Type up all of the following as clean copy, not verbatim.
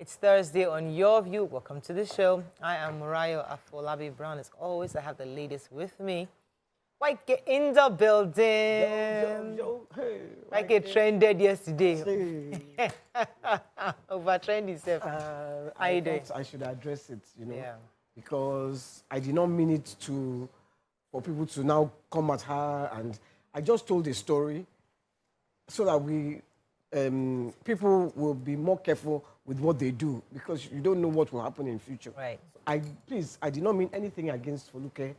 It's Thursday on Your View. Welcome to the show. I am Murayo Afolabi Brown. As always, I have the ladies with me. White get in the building. Yo, hey. White get trended yesterday. Hey. Over trendy stuff. I thought I should address it, Yeah. because I did not mean it for people to now come at her, and I just told a story so that people will be more careful with what they do, because you don't know what will happen in future. Right. I did not mean anything against Foluke.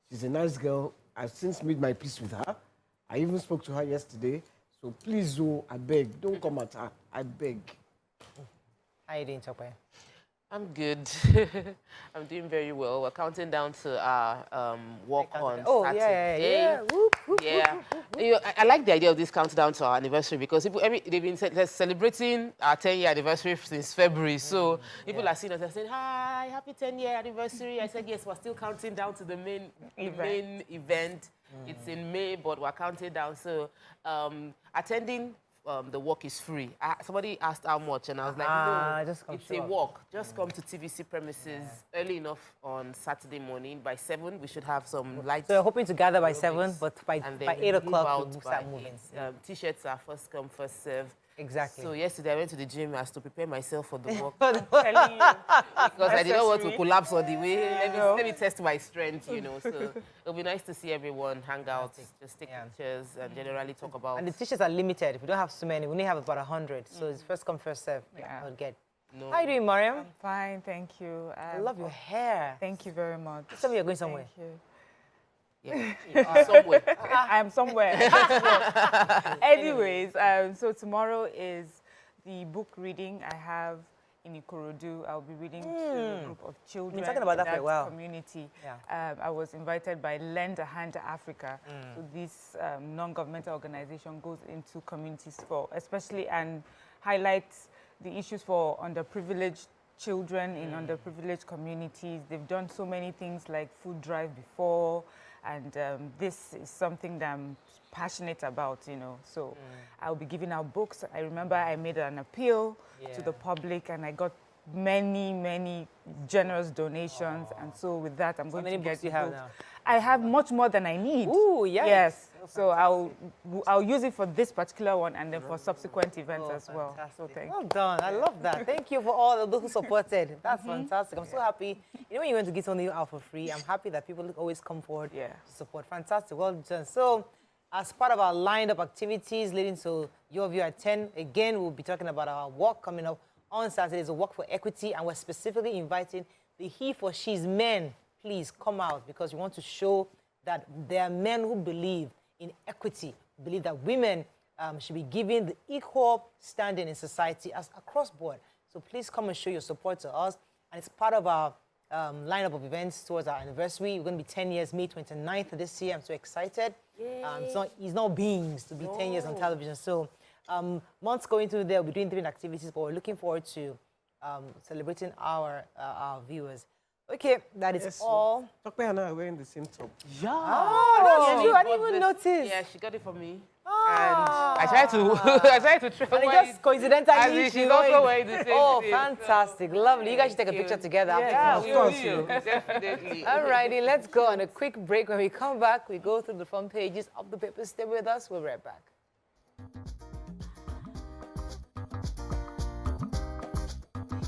She's a nice girl. I've since made my peace with her. I even spoke to her yesterday. So please, I beg, don't come at her. I beg. How you doing, Tope? I'm good. I'm doing very well. We're counting down to our walk on Saturday. Yeah. Whoop, whoop, Yeah. whoop, whoop, whoop. You know, I like the idea of this countdown to our anniversary because they've been celebrating our 10-year anniversary since February. So people are seeing us and saying, "Hi, happy 10-year anniversary." I said, yes, we're still counting down to the main event. It's in May, but we're counting down. So attending the walk is free. Somebody asked how much, and I was like, no, just come it's show a up. walk. Just come to TVC premises early enough on Saturday morning. By 7, we should have some lights. So we're hoping to gather by 7, but by 8 o'clock we'll start moving. T-shirts are first come, first serve. Exactly. So yesterday I went to the gym as to prepare myself for the walk. I'm telling you. Because I didn't want to collapse on the way. Let me test my strength, So it'll be nice to see everyone hang out, just take pictures, and generally talk about. And the t-shirts are limited. We don't have so many. We only have about 100. So it's first come, first serve. Yeah. I'll get. No. How are you doing, Mariam? I'm fine, thank you. I love your hair. Thank you very much. Tell me you're going somewhere. Thank you. Yeah. Somewhere. I'm somewhere. Anyways, so tomorrow is the book reading I have in Ikorodu. I'll be reading to a group of children. You've been talking about that in for a while. Community. Yeah. I was invited by Lend a Hand Africa. So this non-governmental organization goes into communities especially and highlights the issues for underprivileged children in underprivileged communities. They've done so many things like food drive before, and this is something that I'm passionate about, So I'll be giving out books. I remember I made an appeal to the public, and I got many generous donations. And so with that, I'm going to get you have now? I have much more than I need. Ooh, yes. Yes. So I'll use it for this particular one and then for subsequent events as well. So thank you. Well done. I love that. Thank you for all of those who supported. That's fantastic. I'm so happy. When you went to get something out for free, I'm happy that people always come forward to support. Fantastic. Well done. So as part of our lined-up activities leading to Your View at 10, again, we'll be talking about our walk coming up on Saturday. It's a walk for equity, and we're specifically inviting the he for she's men. Please come out, because we want to show that there are men who believe in equity, believe that women should be given the equal standing in society as across board. So please come and show your support to us. And it's part of our lineup of events towards our anniversary. We're going to be 10 years, May 29th this year. I'm so excited. It's not beings to be 10 years on television. So months going through there, we'll be doing different activities, but we're looking forward to celebrating our viewers. Okay, that is all. Tope and I are wearing the same top. Yeah. Oh, that's true. I didn't even notice. Yeah, she got it for me. Ah. And I tried to try. And it just coincidentally, she's also wearing the same thing. Fantastic. Lovely. You guys should take a picture together. Yeah, after. we will. Definitely. Alrighty, let's go on a quick break. When we come back, we go through the front pages of the papers. Stay with us. We'll be right back.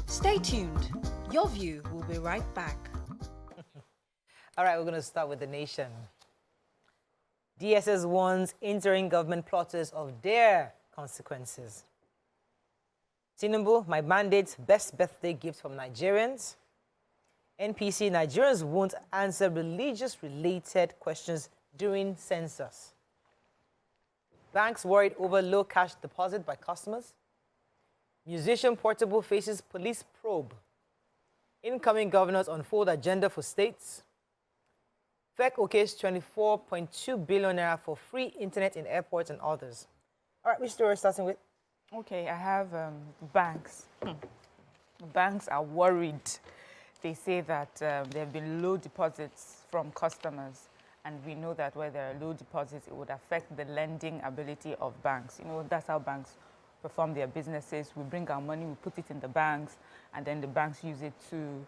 Stay tuned. Your View will be right back. All right, we're going to start with the nation. DSS warns interim government plotters of their consequences. Tinubu, my mandate's best birthday gift from Nigerians. NPC, Nigerians won't answer religious-related questions during census. Banks worried over low cash deposit by customers. Musician Portable faces police probe. Incoming governors unfold agenda for states. FEC okays 24.2 billion naira for free internet in airports and others. All right, which story are we starting with? Okay, I have banks. Banks are worried. They say that there have been low deposits from customers, and we know that where there are low deposits, it would affect the lending ability of banks. That's how banks perform their businesses. We bring our money, we put it in the banks, and then the banks use it to,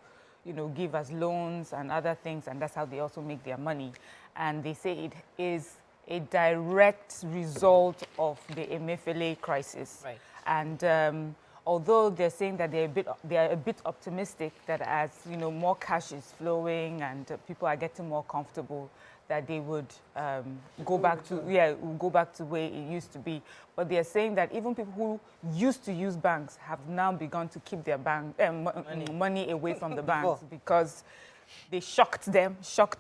give us loans and other things, and that's how they also make their money. And they say it is a direct result of the Emefiele crisis. Right. And although they're saying that they're a bit optimistic that as more cash is flowing and people are getting more comfortable, that they would go back to where it used to be. But they're saying that even people who used to use banks have now begun to keep their money away from the banks because they shocked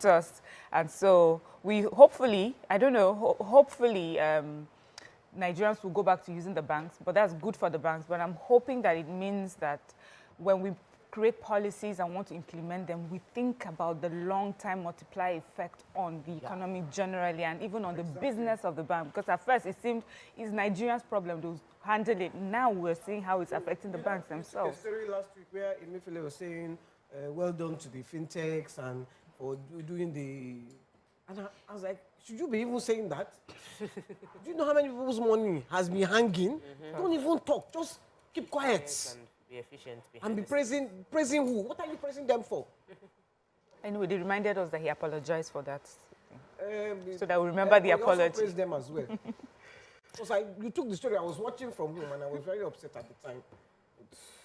us. And so we hopefully, Nigerians will go back to using the banks, but that's good for the banks. But I'm hoping that it means that when we create policies and want to implement them, we think about the long-term multiplier effect on the economy generally and even on the business of the bank. Because at first it seemed it's Nigerians' problem to handle it. Now we're seeing how it's affecting the banks themselves. A story last week where Emefiele was saying, well done to the fintechs and for doing the... And I was like, should you be even saying that? Do you know how many people's money has been hanging? Don't even talk. Just keep quiet. And be efficient. And be praising who? What are you praising them for? Anyway, they reminded us that he apologized for that. So that we remember the apology. Also praise them as well. Because you took the story, I was watching from home and I was very upset at the time.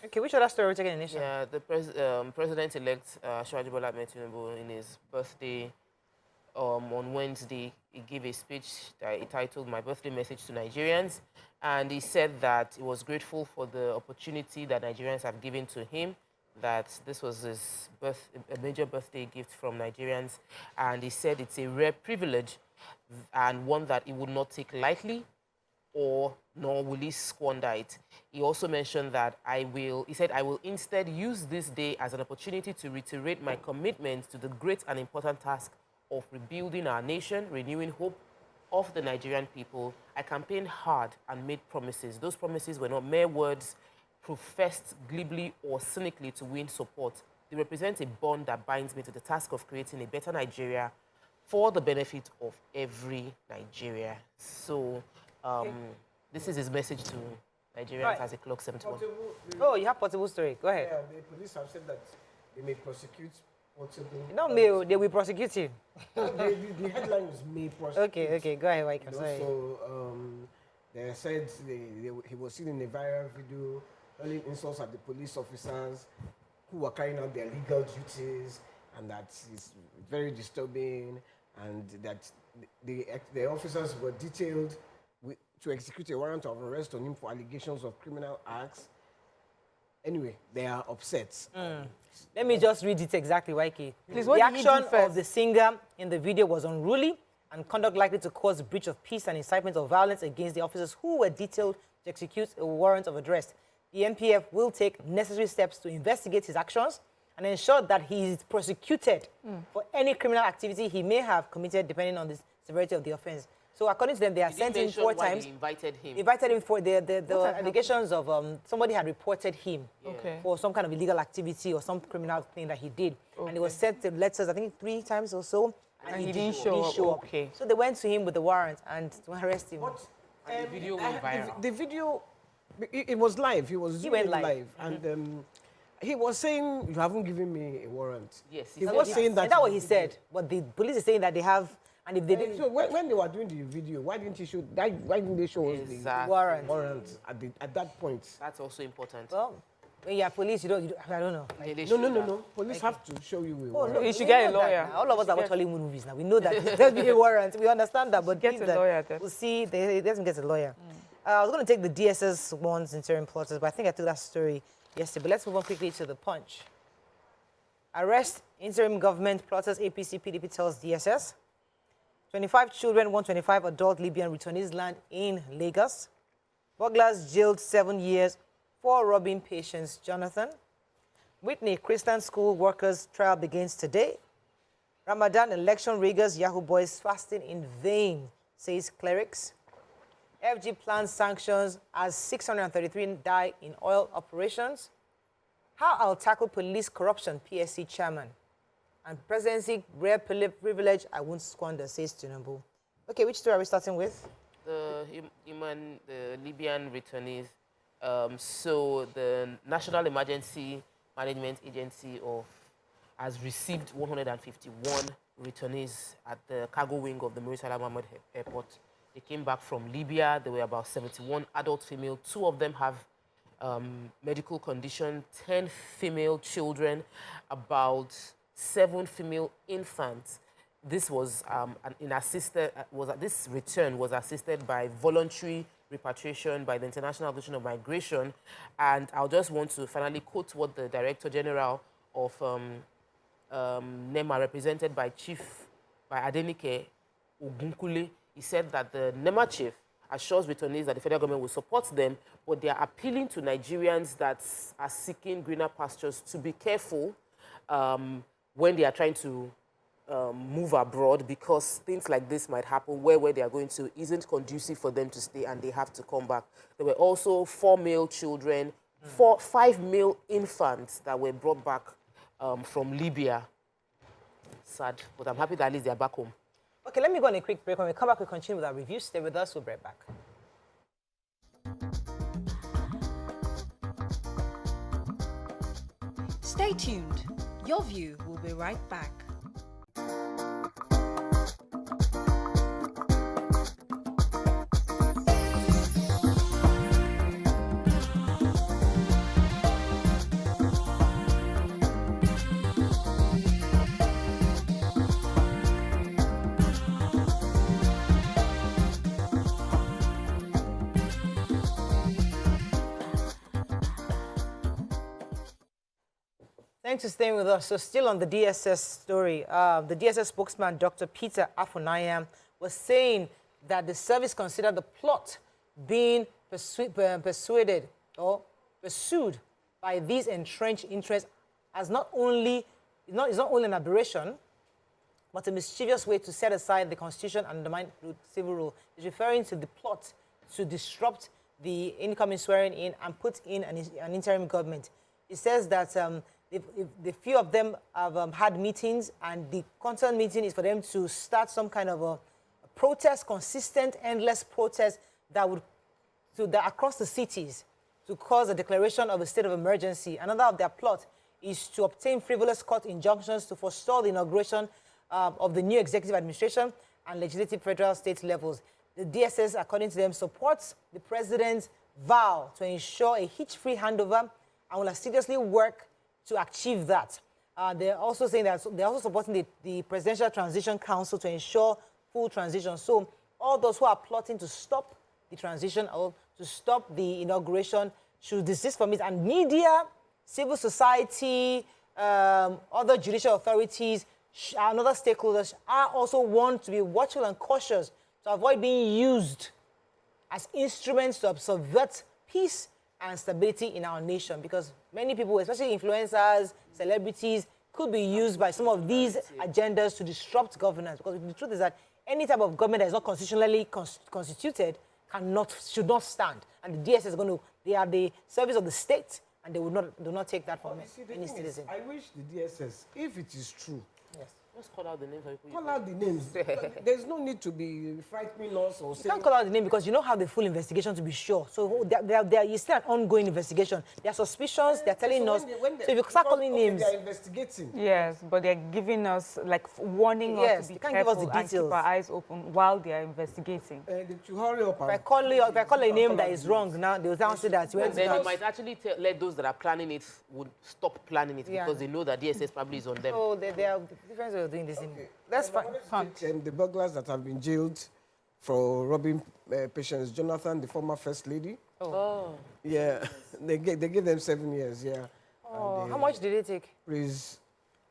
Okay, which other story we're taking in Nation? Yeah, the president-elect Asiwaju Bola Ahmed Tinubu, in his birthday on Wednesday, he gave a speech that he titled "My Birthday Message to Nigerians," and he said that he was grateful for the opportunity that Nigerians have given to him, that this was a major birthday gift from Nigerians, and he said it's a rare privilege and one that he would not take lightly, nor will he squander it. He also mentioned that I will instead use this day as an opportunity to reiterate my commitment to the great and important task of rebuilding our nation, renewing hope of the Nigerian people. I campaigned hard and made promises. Those promises were not mere words professed glibly or cynically to win support. They represent a bond that binds me to the task of creating a better Nigeria for the benefit of every Nigeria. So this is his message to Nigerians as a clock 71. Oh, you have Portable story. Go ahead. Yeah, the police have said that they may prosecute Portable. No, they will prosecute him. The headline was may prosecute. Okay, go ahead, Mike. I'm sorry. So they said he was seen in a viral video hurling insults at the police officers who were carrying out their legal duties, and that is very disturbing, and that the officers were detailed to execute a warrant of arrest on him for allegations of criminal acts. Anyway, they are upset. Let me just read it exactly, YK. Please, the what did he do action first? of the singer in the video was unruly and conduct likely to cause breach of peace and incitement of violence against the officers who were detailed to execute a warrant of arrest. The NPF will take necessary steps to investigate his actions and ensure that he is prosecuted for any criminal activity he may have committed, depending on the severity of the offense. So according to them, they are sent him 4 times. They invited him. Invited him for the allegations of somebody had reported him for some kind of illegal activity or some criminal thing that he did. Okay. And he was sent the letters, I think 3 times or so. And he didn't show up. Okay. So they went to him with the warrant and to arrest him. But the video went viral. The video, it was live. He went live. And he was saying, you haven't given me a warrant. Yes. He was saying that. And that's what he said. But the police is saying that they have. And if they didn't, so when they were doing the video, why didn't they show us the warrant at that point? That's also important. Well, when you're police, you don't I don't know. No. Police have to show you a warrant. No, you should get a lawyer. All of us are watching Hollywood movies now. We know that there'll be a warrant. We understand that, but Get a lawyer then. We'll see. They doesn't get a lawyer. I was going to take the DSS ones, interim plotters, but I think I took that story yesterday. But let's move on quickly to the Punch. Arrest interim government plotters, APC PDP tells DSS. 25 children, 125 adult Libyan returnees land in Lagos. Burglars jailed 7 years for robbing patients. Jonathan. Whitney Christian school workers trial begins today. Ramadan election riggers, Yahoo boys fasting in vain, says clerics. FG plans sanctions as 633 die in oil operations. How I'll tackle police corruption, PSC chairman. And rare privilege I won't squander, says Tinubu. Okay, which story are we starting with? The the Libyan returnees. So the National Emergency Management Agency has received 151 returnees at the cargo wing of the Muritala Mohammed Airport. They came back from Libya. There were about 71 adult female. 2 of them have medical condition, 10 female children, about 7 female infants. This was this return was assisted by voluntary repatriation by the International Organization of Migration. And I'll just want to finally quote what the Director General of NEMA, represented by Adenike Ogunkule, he said that the NEMA chief assures returnees that the federal government will support them, but they are appealing to Nigerians that are seeking greener pastures to be careful when they are trying to move abroad, because things like this might happen where they are going to isn't conducive for them to stay and they have to come back. There were also 4 male children, 5 male infants that were brought back from Libya. Sad, but I'm happy that at least they're back home. Okay, let me go on a quick break. When we come back, we'll continue with our review. Stay with us. We'll be right back. Stay tuned. Your view will be right back. Thanks for staying with us. So still on the DSS story, the DSS spokesman, Dr. Peter Afunaya, was saying that the service considered the plot being pursued by these entrenched interests as not only an aberration, but a mischievous way to set aside the Constitution and undermine civil rule. He's referring to the plot to disrupt the incoming swearing-in and put in an interim government. He says that the few of them have had meetings, and the concerned meeting is for them to start some kind of a protest, consistent, endless protest that would, across the cities, to cause a declaration of a state of emergency. Another of their plot is to obtain frivolous court injunctions to forestall the inauguration of the new executive administration and legislative federal state levels. The DSS, according to them, supports the president's vow to ensure a hitch-free handover and will assiduously work to achieve that. They're also saying that they're also supporting the Presidential Transition Council to ensure full transition. So all those who are plotting to stop the transition or to stop the inauguration should desist from it. And media, civil society, other judicial authorities, and other stakeholders are also warned to be watchful and cautious to avoid being used as instruments to subvert peace and stability in our nation, because many people, especially influencers, celebrities, could be used by some of these agendas to disrupt governance. Because the truth is that any type of government that is not constitutionally constituted should not stand. And the DSS is they are the service of the state, and they do not take that from any citizen. I wish the DSS, if it is true, yes. Let's call out the names. Call out the names. There's no need to be frightening us or saying... You can't call out the name because you don't have the full investigation to be sure. So it's still an ongoing investigation. There are suspicions, they're telling us. So if you start calling names... They're investigating. Yes, but they're giving us, like, warning us to be careful and keep our eyes open while they are investigating. To hurry up. If I call a name that is wrong now, they will say that... Then they might actually let those that are planning it would stop planning it because they know that DSS probably is on them. So they are different ways of doing this. Okay. That's fine. The burglars that have been jailed for robbing patients, Jonathan, the former first lady. Oh. Yeah, they gave them 7 years, yeah. Oh, and, how much did they take? Please.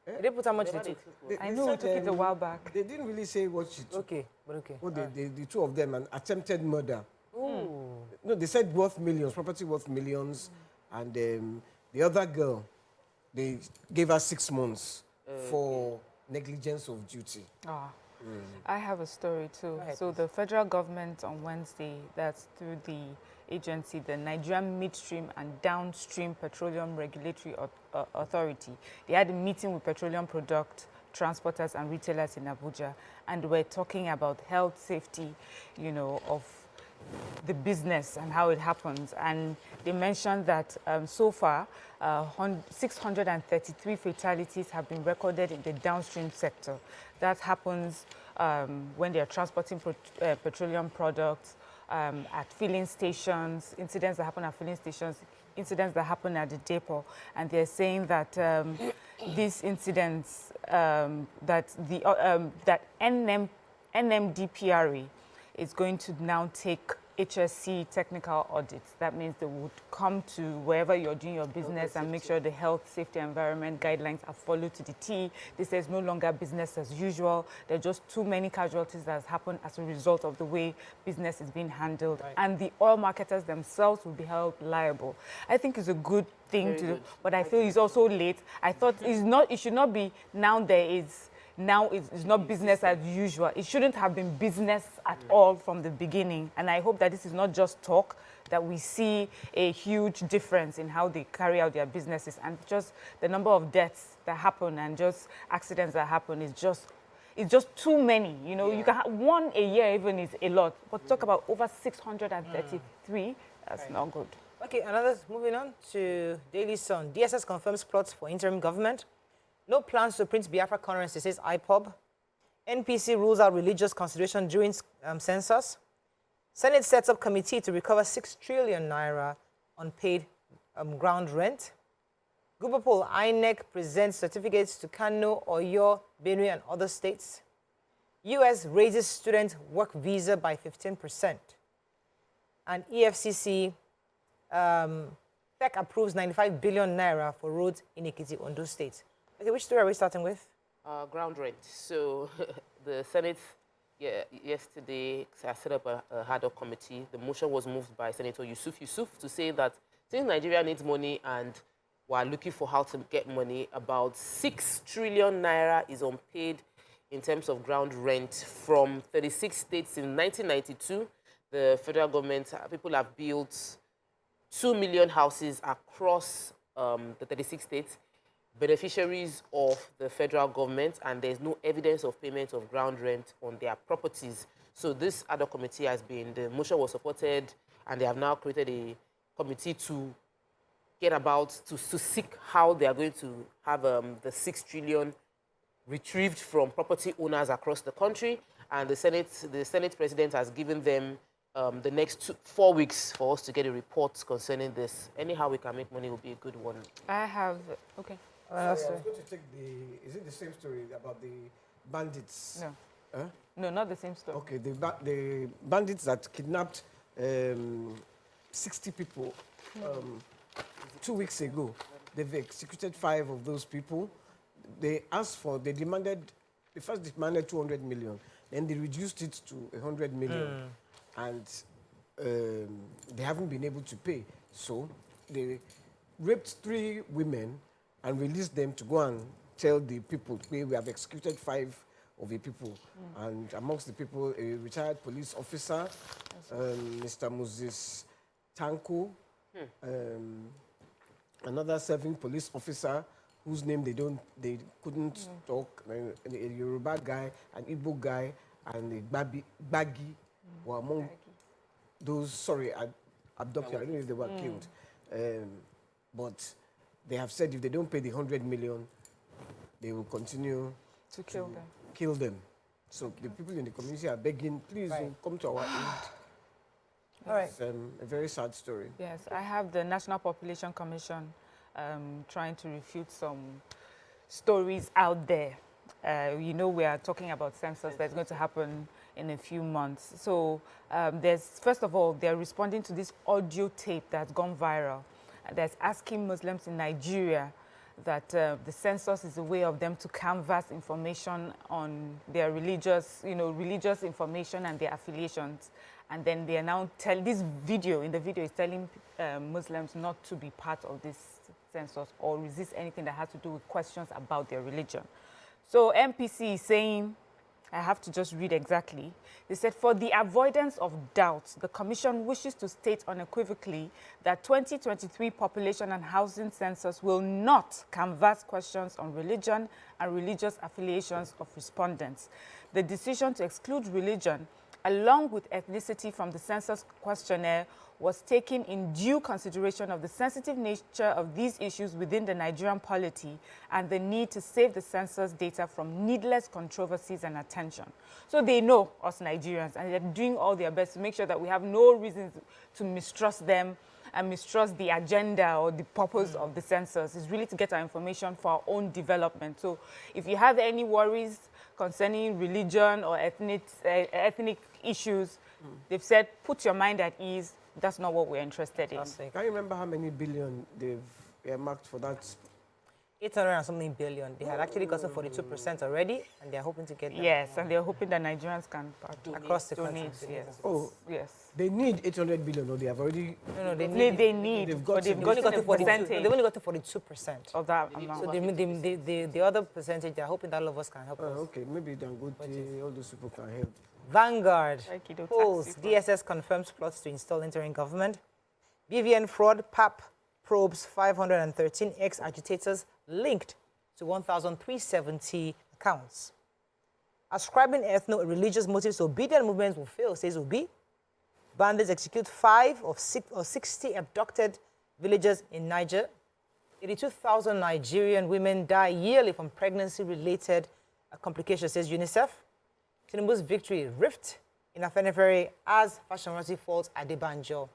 Did they put how much they took? I know we took it a while back. They didn't really say what she took. Okay, but okay. Well, the 2 of them, an attempted murder. Ooh. No, they said worth millions, property worth millions. And the other girl, they gave her 6 months for negligence of duty. I have a story too. So the federal government on Wednesday, that's through the agency, the Nigerian Midstream and Downstream Petroleum Regulatory Authority, they had a meeting with petroleum product transporters and retailers in Abuja, and we're talking about health safety, of the business and how it happens. And they mentioned that so far, 633 fatalities have been recorded in the downstream sector. That happens when they are transporting petroleum products at filling stations, incidents that happen at filling stations, incidents that happen at the depot. And they're saying that these incidents, that NMDPRA is going to now take HSC technical audits. That means they would come to wherever you're doing your business and make sure the health, safety, environment guidelines are followed to the T. This is no longer business as usual. There are just too many casualties that has happened as a result of the way business is being handled. Right. And the oil marketers themselves will be held liable. I think it's a good thing to do, but I feel it's also late. I thought it should not be now it's not business as usual. It shouldn't have been business at all from the beginning. And I hope that this is not just talk, that we see a huge difference in how they carry out their businesses. And just the number of deaths that happen and just accidents that happen is just too many. You know, you can have one a year even is a lot. But talk about over 633, that's not good. Okay, moving on to Daily Sun. DSS confirms plots for interim government. No plans to print Biafra currency, says IPOB. NPC rules out religious consideration during census. Senate sets up committee to recover 6 trillion naira unpaid ground rent. Gubapol INEC presents certificates to Kano, Oyo, Benue, and other states. US raises student work visa by 15%. And EFCC FEC approves 95 billion naira for roads in Ekiti, Ondo State. Okay, which story are we starting with? Ground rent. So the Senate yesterday set up a ad hoc committee. The motion was moved by Senator Yusuf to say that since Nigeria needs money and we're looking for how to get money, about 6 trillion naira is unpaid in terms of ground rent from 36 states. In 1992, the federal government, people have built 2 million houses across the 36 states, beneficiaries of the federal government, and there's no evidence of payment of ground rent on their properties. So this ad hoc committee the motion was supported, and they have now created a committee to to seek how they are going to have the 6 trillion retrieved from property owners across the country. And the Senate president has given them the next 4 weeks for us to get a report concerning this. Anyhow we can make money will be a good one. Okay. I was going to take is it the same story about the bandits? No. Huh? No, not the same story. Okay, the bandits that kidnapped 60 people 2 weeks ago. They've executed 5 of those people. They first demanded 200 million, then they reduced it to 100 million. And they haven't been able to pay. So they raped 3 women and released them to go and tell the people, we have executed 5 of the people. And amongst the people, a retired police officer, Mr. Moses Tanko, another serving police officer whose name they couldn't talk, a Yoruba guy, an Igbo guy, and a Baggy were among those, abducted. I don't know if they were killed. But they have said if they don't pay the 100 million, they will continue to kill them. So the people in the community are begging, please come to our aid. All right. It's a very sad story. Yes, I have the National Population Commission trying to refute some stories out there. You know, we are talking about census that's going to happen in a few months. So first of all, they're responding to this audio tape that's gone viral. That's asking Muslims in Nigeria that the census is a way of them to canvass information on their religious information and their affiliations. And then they are now in the video is telling Muslims not to be part of this census or resist anything that has to do with questions about their religion. So MPC is saying, I have to just read exactly. They said, for the avoidance of doubt, the Commission wishes to state unequivocally that 2023 population and housing census will not canvass questions on religion and religious affiliations of respondents. The decision to exclude religion along with ethnicity from the census questionnaire, was taken in due consideration of the sensitive nature of these issues within the Nigerian polity and the need to save the census data from needless controversies and attention. So they know us Nigerians, and they're doing all their best to make sure that we have no reason to mistrust them and mistrust the agenda or the purpose of the census. It's really to get our information for our own development. So if you have any worries concerning religion or ethnic issues, they've said, put your mind at ease. That's not what we're interested in. Can you remember how many billion they've earmarked for that? 800 and something billion. They had actually gotten 42% already, and they're hoping to get that. Yes, and they're hoping that Nigerians can across the country. Yes. Oh, yes. They need 800 billion, or they have already... No, they need. They've But they've only got gotten to 42. percentage They've only got to 42% of that amount. So the other percentage, they're hoping that all of us can help us. Okay, maybe all those people can help. Vanguard Aikido polls. taxi. DSS confirms plots to install interim government. BVN fraud. PAP probes 513 ex-agitators linked to 1,370 accounts. Ascribing ethno-religious motives to obedient movements will fail, says Obi. Bandits execute 5 of 60 abducted villagers in Niger. 82,000 Nigerian women die yearly from pregnancy-related complications, says UNICEF. Tinubu's victory rift in Afenifere as Fashion Royalty falls at Adebanjo.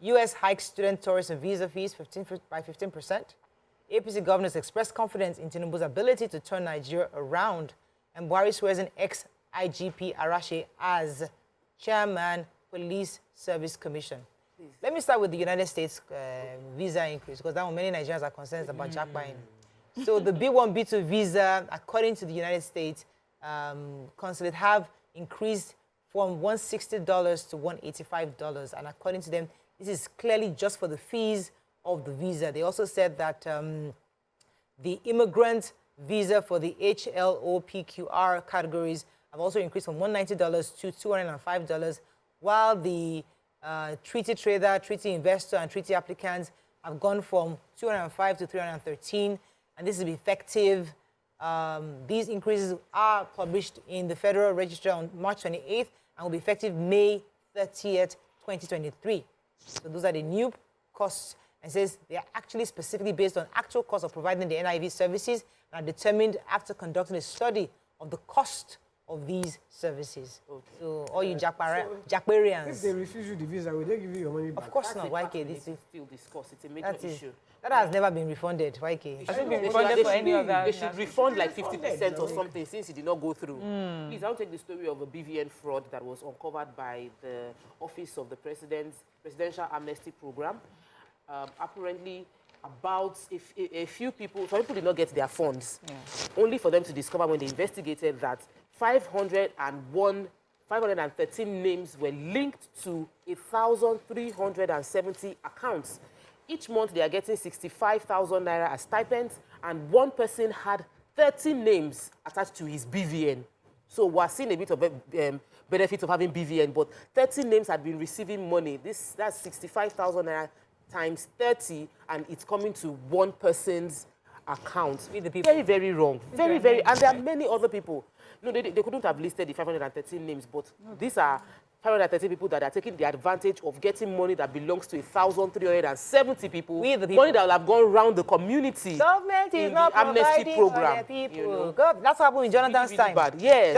U.S. hikes student, tourist, and visa fees by 15%. APC governors express confidence in Tinubu's ability to turn Nigeria around. And Buhari swears in ex-IGP Arashi as chairman, Police Service Commission. Let me start with the United States visa increase, because that one many Nigerians are concerned about jackbuying. So the B1, B2 visa, according to the United States consulate, have increased from $160 to $185. And according to them, this is clearly just for the fees of the visa. They also said that the immigrant visa for the HLOPQR categories have also increased from $190 to $205, while the treaty trader, treaty investor, and treaty applicants have gone from 205 to 313, and this is effective. These increases are published in the Federal Register on March 28th and will be effective May 30th, 2023. So those are the new costs, and says they are actually specifically based on actual costs of providing the NIV services and are determined after conducting a study of the cost of these services. Okay. So all you Jackbarians. If they refuse you the visa, will they give you your money back? Of course not, YK. This is still discussed. It's a major issue. That has never been refunded, YK. It hasn't been refunded for any other. They should refund like 50% or something since it did not go through. Please, I'll take the story of a BVN fraud that was uncovered by the Office of the Presidential Amnesty Program. Apparently, about a few people, some people did not get their funds, only for them to discover when they investigated that 513 names were linked to 1,370 accounts. Each month, they are getting 65,000 naira as stipends, and one person had 30 names attached to his BVN. So we're seeing a bit of benefit of having BVN, but 30 names had been receiving money. That's 65,000 naira times 30, and it's coming to one person's account. Very, very wrong. Very, very, and there are many other people. No, they couldn't have listed the 513 names, but these are 513 people that are taking the advantage of getting money that belongs to 1,370 people. We the people. Money that will have gone around the community. Government is not amnesty providing program. for the people. You know? That's what happened in Jonathan's really time. bad. Yes.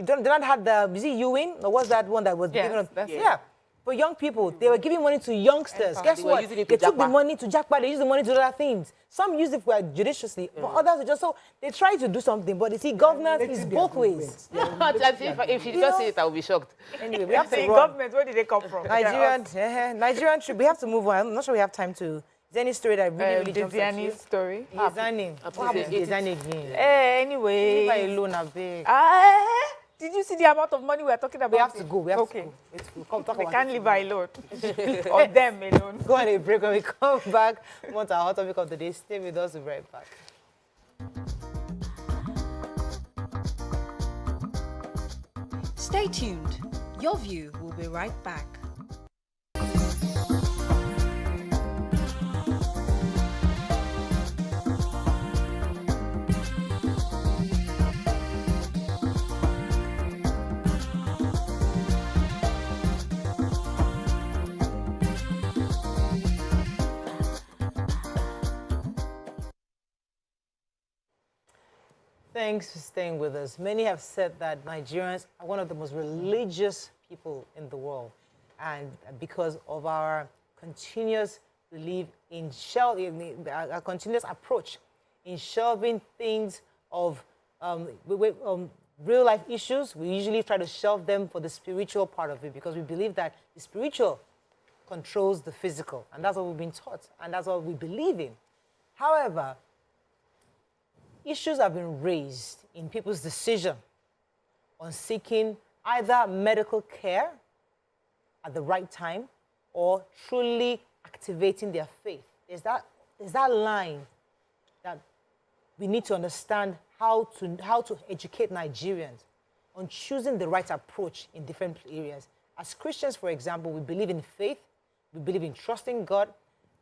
Jonathan had the, is it Ewing? Or was that one that was given? Yeah. For young people, they were giving money to youngsters. Guess what? They took the money to jackpot. They used the money to do other things. Some used it for judiciously, but others just so they try to do something. But you see, governance is both ways. If you just say it, I will be shocked. Anyway, we have to run. Government, where did they come from? Nigerian trip. We have to move on. I'm not sure we have time to. Is there any story that really jumps at you? Story. Designing. What happened to designing again? Anyway. Leave her alone, I beg. Did you see the amount of money we are talking about? We have to go. We have to go. We'll come talk we about can't leave her alone. Or them alone. Go on a break. When we come back, we want our hot topic of the day. Stay with us. We'll be right back. Stay tuned. Your view will be right back. Thanks for staying with us. Many have said that Nigerians are one of the most religious people in the world. And because of our continuous belief in our continuous approach in shelving things of real life issues, we usually try to shelve them for the spiritual part of it because we believe that the spiritual controls the physical. And that's what we've been taught. And that's what we believe in. However, issues have been raised in people's decision on seeking either medical care at the right time or truly activating their faith. There's that line that we need to understand how to educate Nigerians on choosing the right approach in different areas. As Christians, for example, we believe in faith, we believe in trusting God,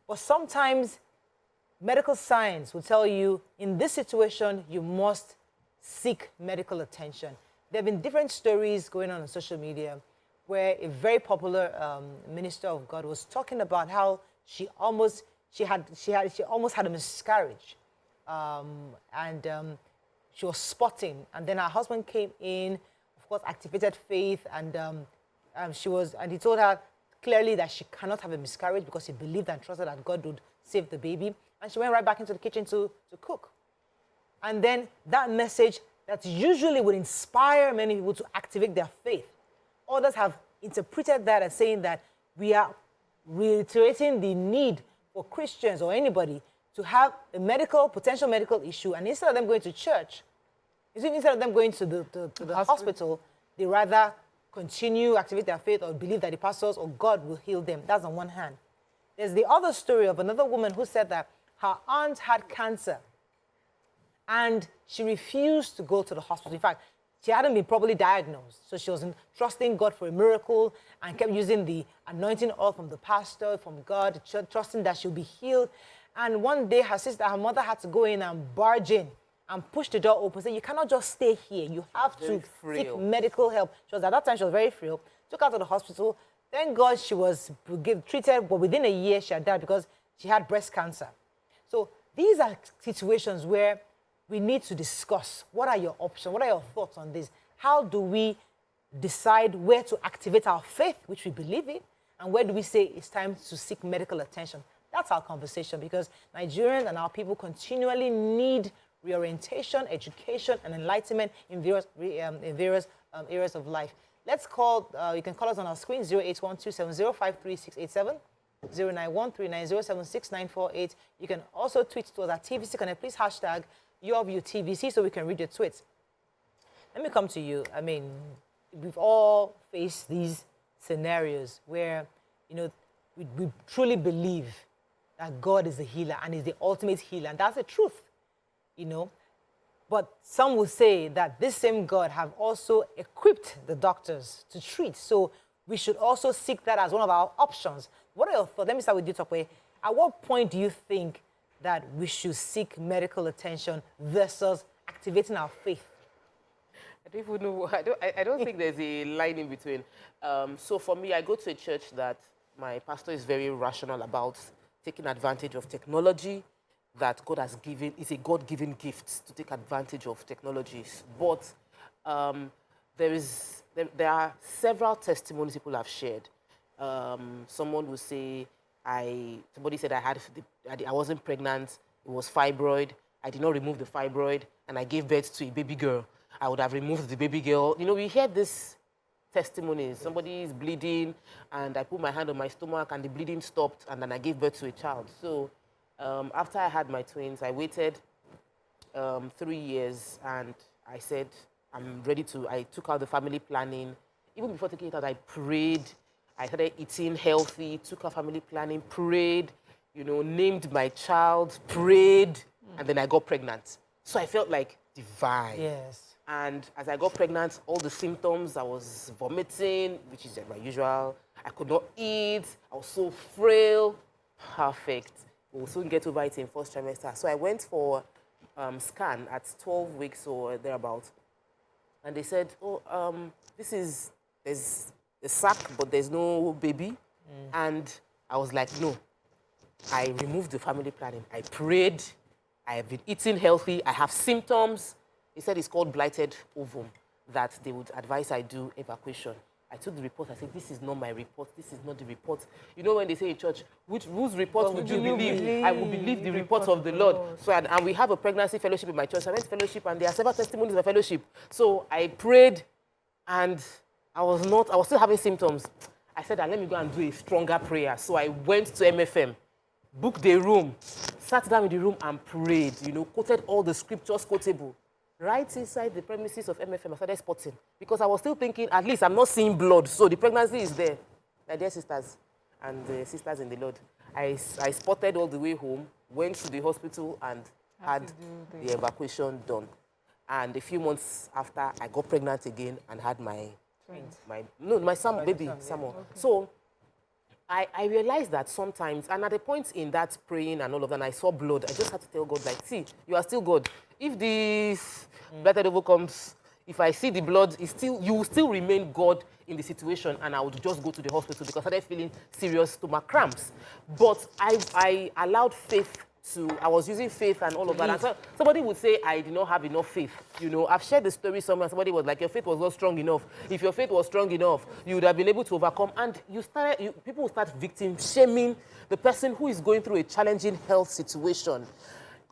but sometimes medical science will tell you, in this situation, you must seek medical attention. There have been different stories going on social media where a very popular minister of God was talking about how she almost had a miscarriage, and she was spotting, and then her husband came in, of course, activated faith, and he told her clearly that she cannot have a miscarriage because he believed and trusted that God would save the baby. And she went right back into the kitchen to cook. And then that message that usually would inspire many people to activate their faith, others have interpreted that as saying that we are reiterating the need for Christians or anybody to have a potential medical issue, and instead of them going to church, instead of them going to the hospital, they rather continue, activate their faith, or believe that the pastors or God will heal them. That's on one hand. There's the other story of another woman who said that her aunt had cancer and she refused to go to the hospital. In fact, she hadn't been properly diagnosed. So she was trusting God for a miracle and kept using the anointing oil from the pastor, from God, trusting that she'll be healed. And one day her mother had to go in and barge in and push the door open, say, you cannot just stay here. You have to seek medical help. At that time, she was very frail. Took her to the hospital. Thank God she was treated, but within a year she had died because she had breast cancer. So these are situations where we need to discuss, what are your options? What are your thoughts on this? How do we decide where to activate our faith, which we believe in, and where do we say it's time to seek medical attention? That's our conversation, because Nigerians and our people continually need reorientation, education, and enlightenment in various areas of life. Let's call, you can call us on our screen, 0812705367, 0913907694. You can also tweet to us at TVC Connect. Please hashtag YourViewTVC so we can read your tweets. Let me come to you. I mean, we've all faced these scenarios where, we truly believe that God is the healer and is the ultimate healer, and that's the truth, But some will say that this same God have also equipped the doctors to treat. So we should also seek that as one of our options. What are your thoughts? Let me start with you, Tope. At what point do you think that we should seek medical attention versus activating our faith? I don't even know. I don't think there's a line in between. So for me, I go to a church that my pastor is very rational about taking advantage of technology that God has given. It's a God-given gift to take advantage of technologies. But there are several testimonies people have shared. Someone will say, somebody said I wasn't pregnant, it was fibroid, I did not remove the fibroid, and I gave birth to a baby girl. I would have removed the baby girl. We hear this testimonies. Somebody is bleeding, and I put my hand on my stomach, and the bleeding stopped, and then I gave birth to a child. So after I had my twins, I waited 3 years, and I said, I'm ready to, I took out the family planning. Even before taking it out, I prayed. I started eating healthy, took out family planning, prayed, named my child, prayed, and then I got pregnant. So I felt like divine. Yes. And as I got pregnant, all the symptoms, I was vomiting, which is my usual. I could not eat. I was so frail. Perfect. We'll soon get over it in first trimester. So I went for scan at 12 weeks or thereabouts. And they said, there's a sac, but there's no baby. And I was like, no. I removed the family planning. I prayed. I have been eating healthy. I have symptoms. He said it's called blighted ovum, that they would advise I do evacuation. I took the report. I said, this is not my report. This is not the report. You know when they say in church, whose report would you believe? I will believe the report of the Lord. So, and we have a pregnancy fellowship in my church. I went to fellowship, and there are several testimonies of fellowship. So I prayed, and I was still having symptoms. I said, let me go and do a stronger prayer. So I went to MFM, booked a room, sat down in the room and prayed, quoted all the scriptures quotable. Right inside the premises of MFM, I started spotting. Because I was still thinking, at least I'm not seeing blood, so the pregnancy is there. My dear sisters and sisters in the Lord, I spotted all the way home, went to the hospital and had the evacuation done. And a few months after, I got pregnant again and had my son, baby, Samuel. Okay. So I realized that sometimes, and at the point in that praying and all of that, and I saw blood, I just had to tell God, like, see, you are still God. If this blighted ovum comes, if I see the blood, you will still remain God in the situation, and I would just go to the hospital because I started feeling serious stomach cramps. But I allowed faith I was using faith and all of that. And so somebody would say, I did not have enough faith. I've shared the story somewhere. Somebody was like, your faith was not strong enough. If your faith was strong enough, you would have been able to overcome. And people will start victim shaming the person who is going through a challenging health situation.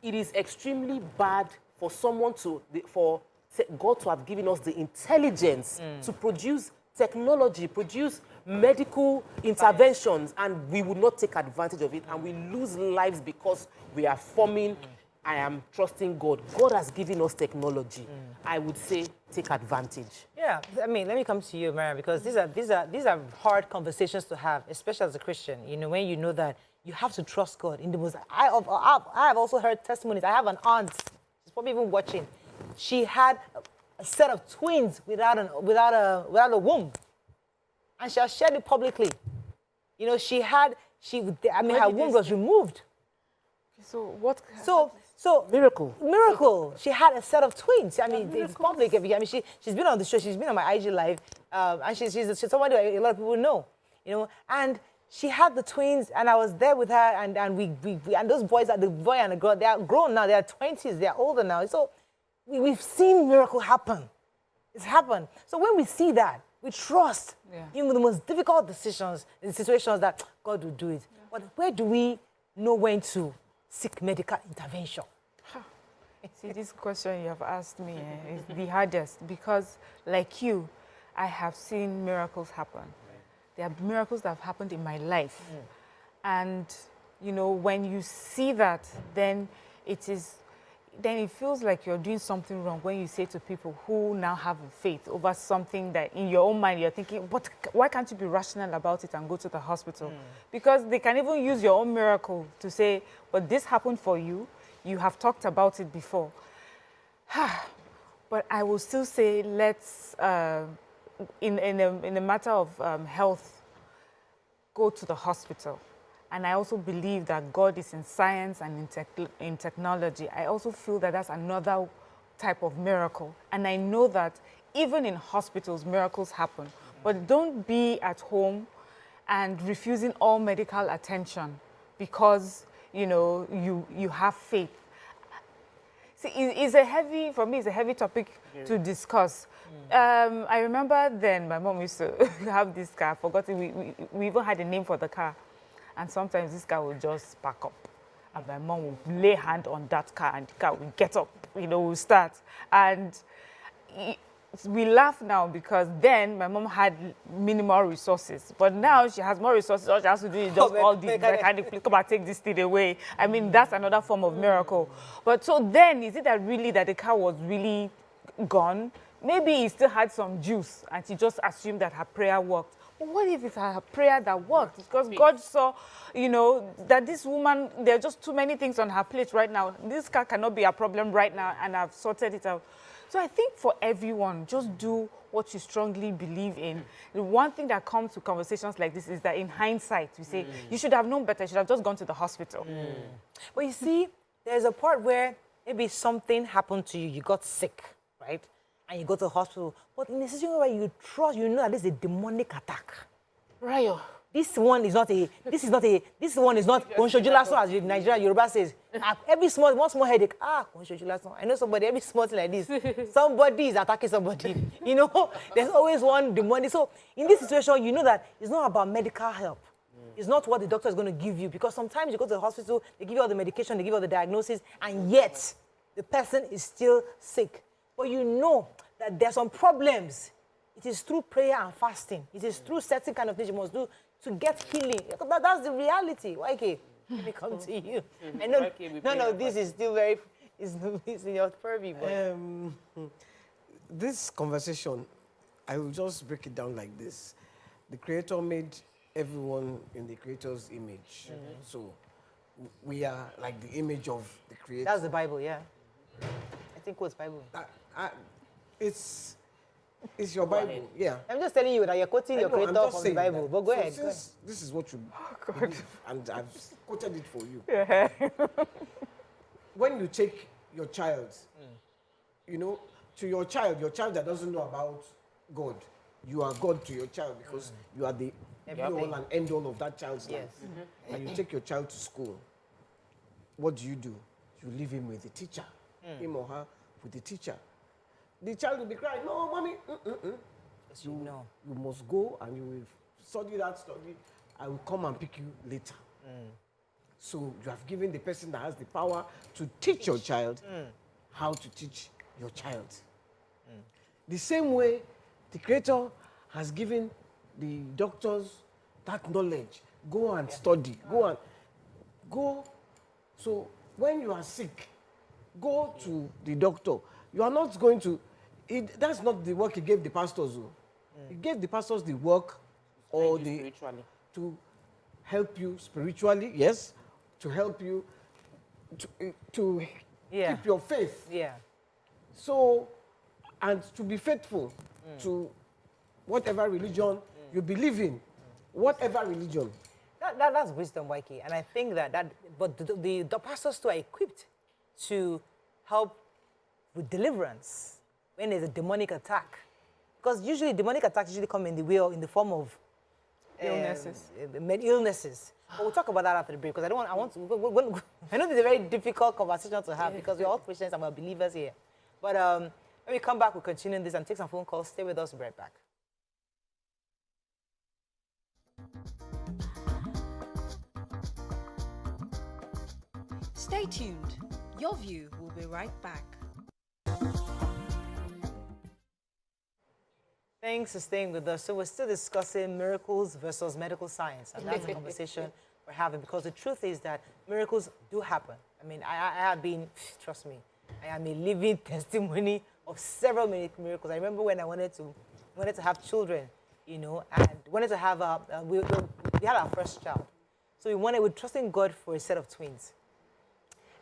It is extremely bad for for God to have given us the intelligence to produce technology, produce medical interventions, and we would not take advantage of it, and we lose lives because we are forming. I am trusting God. God has given us technology. I would say take advantage. Yeah, I mean, let me come to you, Mariam, because these are hard conversations to have, especially as a Christian. When you know that you have to trust God in the most. I have also heard testimonies. I have an aunt. She's probably even watching. She had a set of twins without a womb, and she has shared it publicly. Her womb was removed. So what? So miracle. She had a set of twins. I mean, miracles. It's public. I mean, she's been on the show. She's been on my IG live, and she's somebody a lot of people know. And she had the twins, and I was there with her, and those boys, the boy and the girl, they are grown now. They are 20s. They are older now. So we've seen miracle happen. It's happened. So when we see that, we trust even the most difficult decisions in situations that God will do it. Yeah. But where do we know when to seek medical intervention? See, this question you have asked me is the hardest because, like you, I have seen miracles happen. There are miracles that have happened in my life. And, when you see that, then it feels like you're doing something wrong when you say to people who now have faith over something that in your own mind you're thinking, why can't you be rational about it and go to the hospital? Because they can even use your own miracle to say, but this happened for you. You have talked about it before. But I will still say, let's, in a matter of health, go to the hospital. And I also believe that God is in science and in technology. I also feel that that's another type of miracle. And I know that even in hospitals, miracles happen. But don't be at home and refusing all medical attention because, you have faith. See, for me, it's a heavy topic to discuss. I remember then my mom used to have this car. I forgot it. We even had a name for the car. And sometimes this car will just pack up. And my mom will lay hand on that car and the car will get up, will start. And we laugh now because then my mom had minimal resources. But now she has more resources. All she has to do is just all these mechanically come and take this thing away. I mean, that's another form of miracle. But so then, is it that really that the car was really gone? Maybe he still had some juice and she just assumed that her prayer worked. But what if it's her prayer that worked? Because God saw, that this woman, there are just too many things on her plate right now. This car cannot be a problem right now, and I've sorted it out. So I think for everyone, just do what you strongly believe in. The one thing that comes to conversations like this is that in hindsight, we say, you should have known better, you should have just gone to the hospital. But you see, there's a part where maybe something happened to you, you got sick, right? And you go to the hospital. But in a situation where you trust, that it's a demonic attack. Right. this one is not Onshojulason, as Nigeria Yoruba says. Every one small headache, Onshojulason. I know somebody, every small thing like this, somebody is attacking somebody. You know, there's always one demonic. So in this situation, you know that it's not about medical help. It's not what the doctor is going to give you, because sometimes you go to the hospital, they give you all the medication, they give you all the diagnosis, and yet the person is still sick. But you know that there's some problems. It is through prayer and fasting. It is through certain kind of things you must do to get healing. That's the reality. YK, let me come to you. I know none of this is still very, it's in your purview. But. This conversation, I will just break it down like this. The Creator made everyone in the Creator's image. So we are like the image of the Creator. That's the Bible, yeah. I think what's Bible? It's your Bible, yeah. I'm just telling you that you're quoting your Creator from the Bible. But go ahead. This is what you believe, and I've quoted it for you. Yeah. When you take your child, you know, to your child that doesn't know about God, you are God to your child, because you are the be-all and end-all of that child's life. And you take your child to school. What do? You leave him with the teacher, him or her with the teacher. The child will be crying, no, mommy. You must go and you will study that study. I will come and pick you later. So you have given the person that has the power to teach your child how to teach your child. The same way the Creator has given the doctors that knowledge. Go and study. Go. So when you are sick, go to the doctor. You are not going to... that's not the work he gave the pastors. He gave the pastors the work to help you spiritually, yes, to help you to keep your faith. Yeah. So, and to be faithful to whatever religion you believe in, whatever religion. That's wisdom, YK. And I think but the pastors too are equipped to help with deliverance when there's a demonic attack. Because usually demonic attacks usually come in the form of illnesses. But we'll talk about that after the break, because I know this is a very difficult conversation to have, because we're all Christians and we're believers here. But when we come back, we'll continue this and take some phone calls. Stay with us, we'll be right back. Stay tuned. Your View will be right back. Thanks for staying with us. So we're still discussing miracles versus medical science, and that's the conversation we're having, because the truth is that miracles do happen. I mean, I have been, trust me, I am a living testimony of several miracles. I remember when I wanted to have children, you know, and wanted to have we had our first child, so we were trusting God for a set of twins.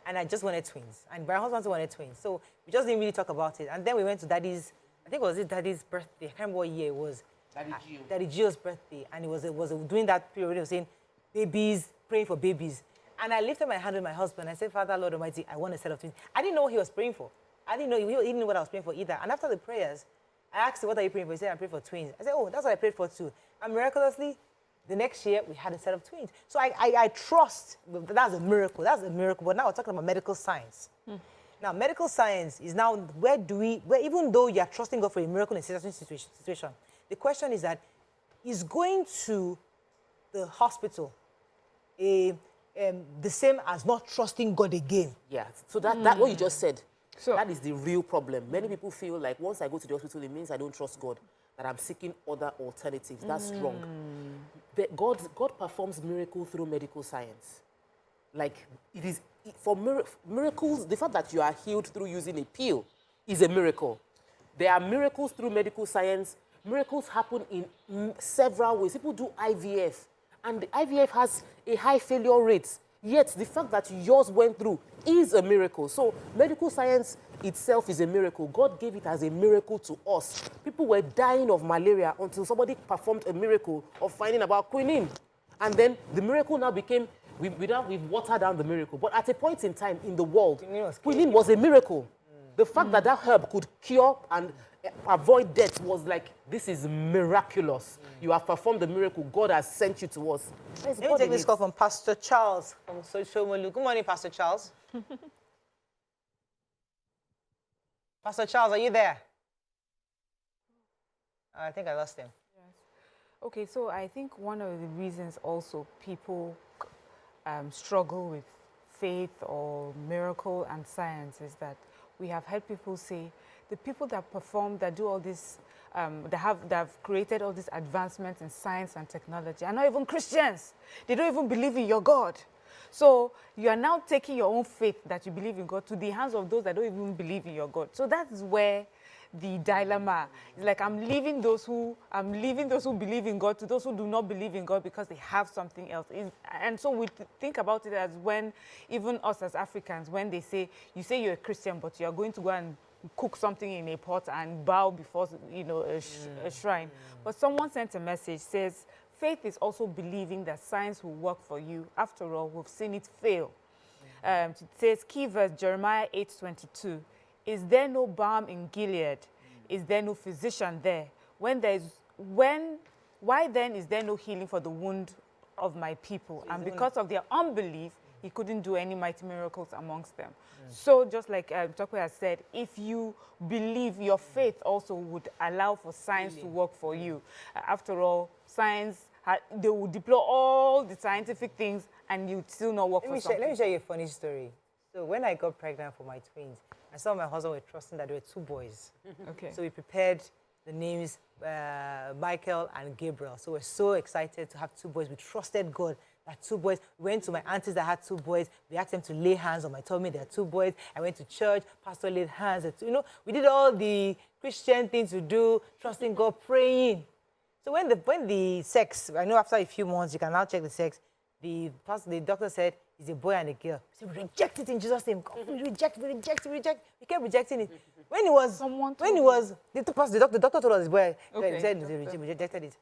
And I just wanted twins. And my husband also wanted twins. So we just didn't really talk about it. And then we went to Daddy's, I think it was Daddy's birthday. I can't remember what year it was. Daddy Gio's birthday. And it was during that period, he was saying, babies, praying for babies. And I lifted my hand with my husband. I said, Father, Lord Almighty, I want a set of twins. I didn't know what he was praying for. I didn't know, he didn't know what I was praying for either. And after the prayers, I asked him, what are you praying for? He said, I'm praying for twins. I said, oh, that's what I prayed for too. And miraculously, the next year, we had a set of twins. So I trust, that's a miracle. That's a miracle. But now we're talking about medical science. Now, medical science is now, where even though you're trusting God for a miracle in a certain situation, the question is that, is going to the hospital the same as not trusting God again? Yeah, so that what you just said, that is the real problem. Many people feel like once I go to the hospital, it means I don't trust God, that I'm seeking other alternatives. That's wrong. God performs miracles through medical science. Like, for miracles, the fact that you are healed through using a pill is a miracle. There are miracles through medical science. Miracles happen in several ways. People do IVF, and the IVF has a high failure rate. Yet, the fact that yours went through is a miracle. So, medical science itself is a miracle. God gave it as a miracle to us. People were dying of malaria until somebody performed a miracle of finding about quinine. And then the miracle now became, we've watered down the miracle. But at a point in time in the world, quinine was a miracle. The fact that herb could cure and avoid death was like, this is miraculous. You have performed the miracle. God has sent you to us. Let me take this call from Pastor Charles from Social Molu. Good morning, Pastor Charles. Pastor Charles, are you there? I think I lost him. Yes. Okay, so I think one of the reasons also people struggle with faith or miracle and science is that we have heard people say the people that perform, that do all this, that have created all these advancements in science and technology are not even Christians. They don't even believe in your God. So you are now taking your own faith that you believe in God to the hands of those that don't even believe in your God. So that is where the dilemma is. Like, I'm leaving those who believe in God to those who do not believe in God because they have something else. And so we think about it as when even us as Africans, when they say, you say you're a Christian, but you're going to go and cook something in a pot and bow before, you know, a shrine. But someone sent a message, says, faith is also believing that science will work for you. After all, we've seen it fail. It says, key verse, Jeremiah 8:22. Is there no balm in Gilead? Is there no physician there? Why then is there no healing for the wound of my people? And because of their unbelief, he couldn't do any mighty miracles amongst them. So just like Tokwe has said, if you believe, your faith also would allow for science to work for you. After all, science, they will deploy all the scientific things and you still not work for something. Let me share you a funny story. So when I got pregnant for my twins, I saw my husband were trusting that there were 2 boys. Okay. So we prepared the names Michael and Gabriel. So we're so excited to have 2 boys. We trusted God that 2 boys. We went to my aunties that had 2 boys. We asked them to lay hands on my tummy. There are 2 boys. I went to church. Pastor laid hands. You know, we did all the Christian things to do, trusting God, praying. So when the sex, I know after a few months you can now check the sex. The doctor said it's a boy and a girl. We said, we reject it in Jesus' name. God, we reject. We kept rejecting it. When it was, the doctor told us it's boy. Okay. He said we rejected it.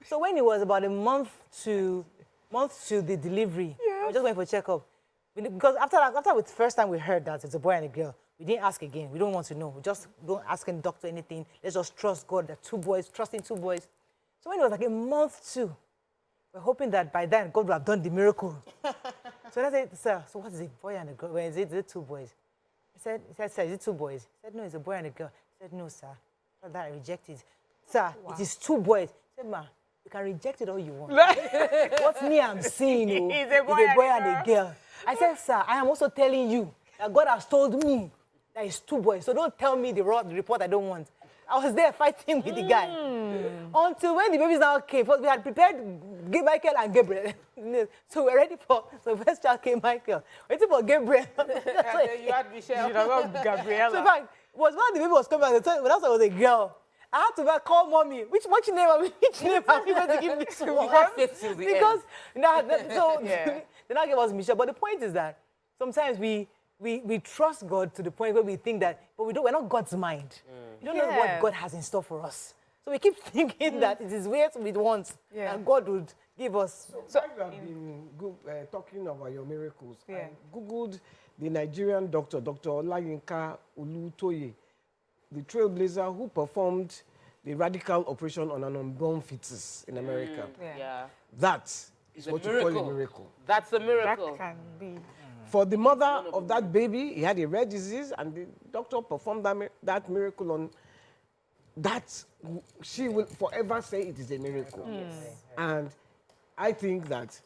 So when it was about a month to the delivery, I was just going for a checkup. Because after the first time we heard that it's a boy and a girl, we didn't ask again. We don't want to know. We just don't ask any doctor anything. Let's just trust God that 2 boys, trusting 2 boys. So when it was like a month to, we're hoping that by then God will have done the miracle. So I said, sir, so what is it, boy and a girl? Well, is it 2 boys? He said, sir, is it 2 boys? He said, no, it's a boy and a girl. He said, no, sir. That I reject it. Sir, it is 2 boys. He said, ma, you can reject it all you want. What me I'm seeing, It's a boy and a girl. I said, sir, I am also telling you that God has told me that it's 2 boys. So don't tell me the report I don't want. I was there fighting with the guy. Until when the babies now came, we had prepared Michael and Gabriel. So we're ready for, so first child came Michael. Waiting for Gabriel. You had Michelle. You know, Gabriella. So in fact, when the baby was coming, when I was a girl, I had to call mommy. Which name are you going to give me to one? Because they now give us Michelle. But the point is that sometimes we trust God to the point where we think that, but we're not God's mind. We don't know what God has in store for us. So we keep thinking that it is what we want, and God would give us. So you have been talking about your miracles. I Googled the Nigerian doctor, Dr. Olayinka Olutoye, the trailblazer who performed the radical operation on an unborn fetus in America. That is what you call a miracle. That's a miracle. That can be. For the mother of that baby, he had a rare disease, and the doctor performed that miracle on that. She will forever say it is a miracle. And I think that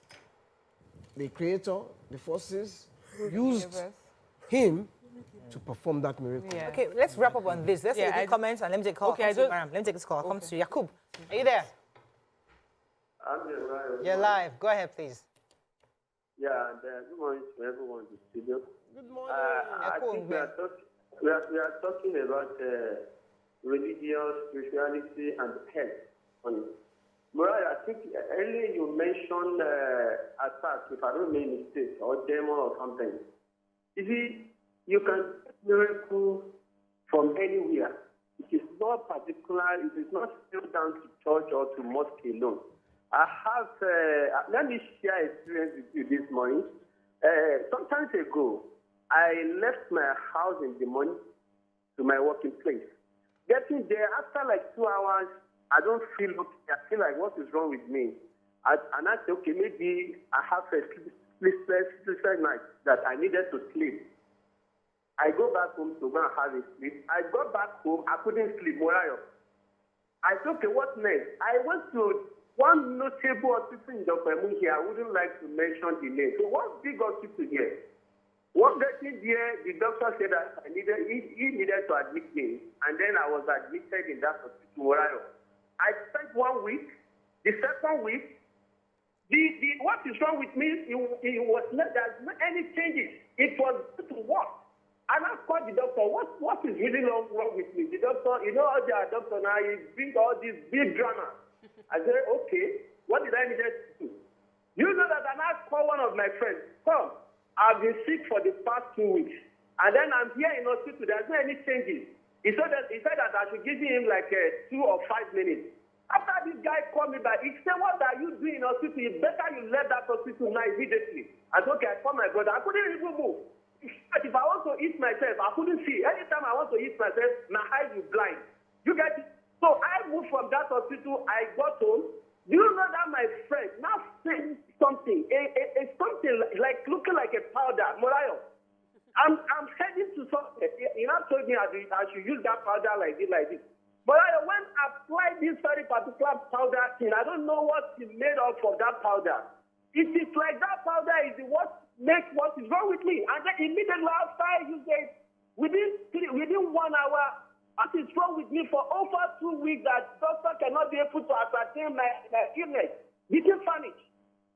the Creator, the forces, used him to perform that miracle. Okay, let's wrap up on this. Let's take the comments and let me take a call. Okay, let me take this call. I'll come to Yakub. Are you there? I'm here live. You're live. Go ahead, please. Yeah, and good morning to everyone in the studio. Good morning. I think we are talking about religion, spirituality, and health. Muriah, I think earlier you mentioned attack, if I don't make a mistake, or demon or something. You see, you can get miracle from anywhere. It is not particular, it is not still down to church or to mosque alone. I have, let me share experience with you this morning. Some time ago, I left my house in the morning to my working place. Getting there, after like 2 hours, I don't feel okay. I feel like, what is wrong with me? And I said, okay, maybe I have a sleepless night that I needed to sleep. I go back home to go and have a sleep. I got back home, I couldn't sleep. Morayo. I said, okay, what next? I went to one notable hospital in Dr. here. I wouldn't like to mention the name. So one big hospital here. One getting there, the doctor said that he needed to admit me. And then I was admitted in that hospital. Morayo. I spent 1 week. The second week, what is wrong with me? It was not, there's not any changes. It was to work. And I called the doctor. What is really wrong with me? The doctor, you know how they are doctor now, he brings all these big drama. I said, okay, what did I need to do? You know that I now call one of my friends. Come, I've been sick for the past 2 weeks. And then I'm here in hospital. There's not any changes. He said that I should give him like 2 or 5 minutes. After this guy called me back, he said, what are you doing in hospital? It's better you left that hospital now immediately. I said, okay, I called my brother. I couldn't even move. If I want to eat myself, I couldn't see. Anytime I want to eat myself, my eyes will blind. You get it? So I moved from that hospital. I got home. Do you know that my friend now said something? Something like looking like a powder. Morayo. I'm heading to something. He now told me I should use that powder like this. But when I apply this very particular powder thing, I don't know what is made of for that powder. It is like that powder is what makes what is wrong with me. And then immediately after I use it, within 1 hour, what is wrong with me for over 2 weeks that doctor cannot be able to ascertain my illness. Didn't vanish.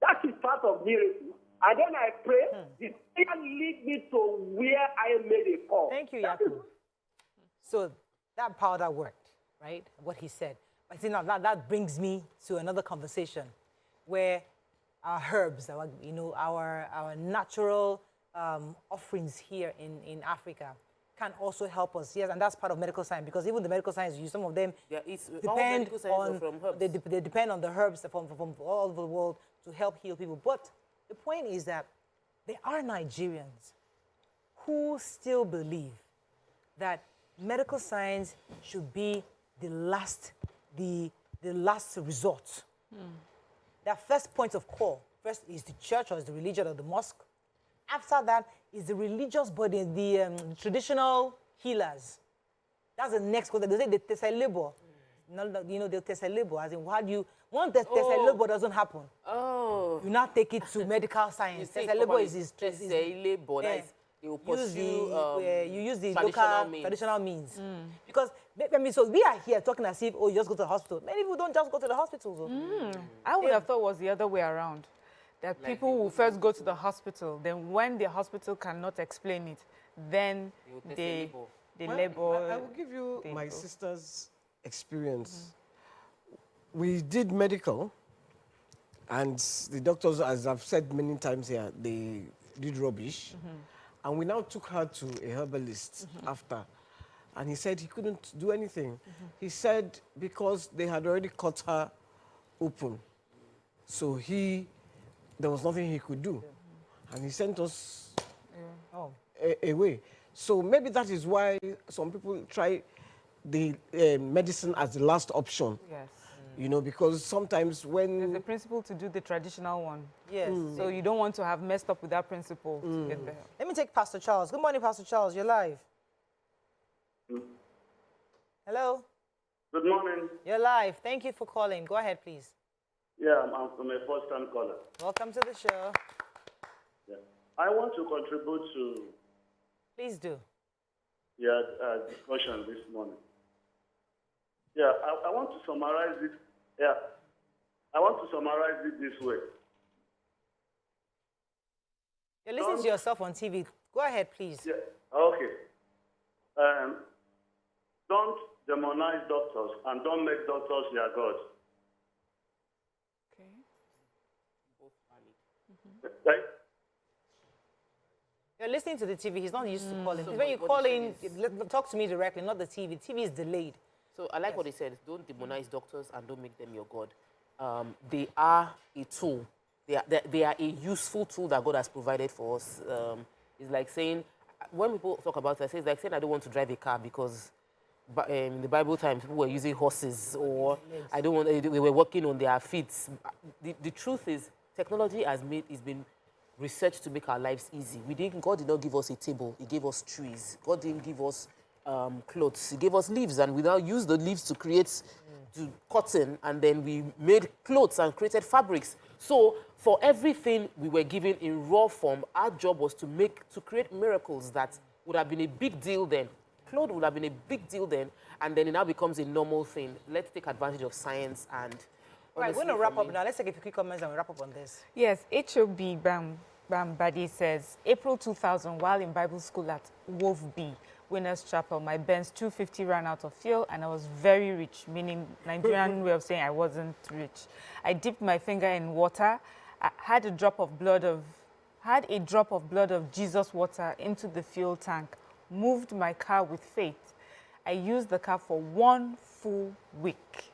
That is part of miracle. And then I pray, the prayer lead me to where I made a call. Thank you, Yaku. So that powder worked. Right, what he said. But see, now that brings me to another conversation where our herbs, our natural offerings here in Africa can also help us. Yes, and that's part of medical science, because even the medical science, some of them depend on they depend on the herbs from all over the world to help heal people. But the point is that there are Nigerians who still believe that medical science should be the last resort. Their first point of call, first is the church or is the religion or the mosque. After that is the religious body, the traditional healers. That's the next one. They say the tesalebo. The tesalebo, as in how do you, once the tesalebo doesn't happen, you now take it to medical science. Tesalebo is they will pursue you use the traditional means. Because so we are here talking as if, you just go to the hospital. Many people don't just go to the hospital. I would have thought it was the other way around. That people will first go to the hospital, then when the hospital cannot explain it, then they label. I will give you my sister's experience. We did medical, and the doctors, as I've said many times here, they did rubbish. And we now took her to a herbalist after. And he said he couldn't do anything. He said because they had already cut her open. So there was nothing he could do. And he sent us away. So maybe that is why some people try the medicine as the last option. Yes. Because sometimes when... There's a principle to do the traditional one. Yes. So you don't want to have messed up with that principle to get the help. Let me take Pastor Charles. Good morning, Pastor Charles. You're live. Hello? Good morning. You're live. Thank you for calling. Go ahead, please. Yeah, I'm a first-time caller. Welcome to the show. Yeah. I want to contribute to... Please do. Discussion this morning. Yeah, I want to summarize it. Yeah, I want to summarize it this way. You're listening to yourself on TV. Go ahead, please. Yeah. Okay. Don't demonize doctors and don't make doctors your God. Okay. Right? You're listening to the TV. He's not used to calling. So when you call in, talk to me directly, not the TV. TV is delayed. So I like what he said. Don't demonize doctors and don't make them your God. They are a tool. They are a useful tool that God has provided for us. It's like saying, when people talk about it, it's like saying I don't want to drive a car because in the Bible times, people were using horses, or I don't want, they were walking on their feet. The truth is, technology has been researched to make our lives easy. God did not give us a table, He gave us trees. God didn't give us clothes, He gave us leaves, and we now use the leaves to create cotton, and then we made clothes and created fabrics. So for everything we were given in raw form, our job was to create miracles that would have been a big deal then. Clothes would have been a big deal then, and then it now becomes a normal thing. Let's take advantage of science and... Right, we're going to wrap up now. Let's take a few quick comments and we'll wrap up on this. Yes, HOB Badi says, April 2000, while in Bible school at Wolf B, Winners Chapel, my Benz 250 ran out of fuel and I was very rich, meaning Nigerian way of saying I wasn't rich. I dipped my finger in water, I had a drop of blood of Jesus water into the fuel tank, moved my car with faith. I used the car for 1 full week.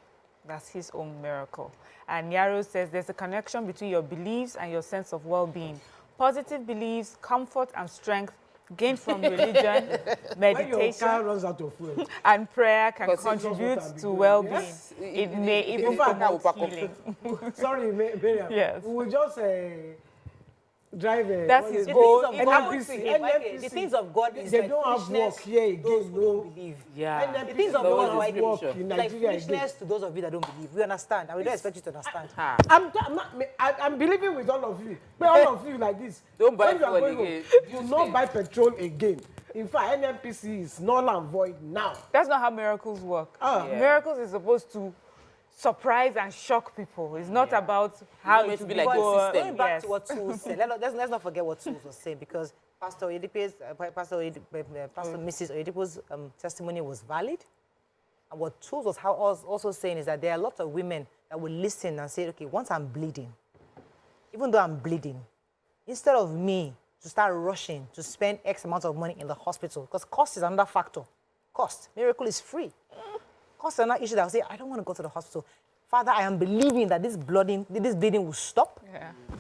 That's his own miracle. And Yaro says there's a connection between your beliefs and your sense of well-being. Positive beliefs, comfort and strength gained from religion, meditation, when your car runs out of fuel, and prayer can contribute to well-being. Yes. It may even promote healing. Sorry, Miriam. Yes. We will just drive a... That's his goal. The things of God is they like don't have work here again, those who don't believe. Yeah. The things of God like work in like Nigeria foolishness to those of you that don't believe. We understand, and we don't expect you to understand. I'm believing with all of you. But all of you like this. Don't buy when you are fuel going again. home, you will not buy petrol again. In fact, NNPC is null and void now. That's not how miracles work. Miracles is supposed to surprise and shock people. It's not about how it should be like going back to what Tools said. Let's not forget what Tools was saying, because Pastor Mrs. Oyedepo's testimony was valid. And what Tools was also saying is that there are a lot of women that will listen and say, okay, once I'm bleeding, even though I'm bleeding, instead of me to start rushing to spend X amount of money in the hospital, because cost is another factor. Cost. Miracle is free. Cost is another issue that I'll say, I don't want to go to the hospital. Father, I am believing that this bleeding will stop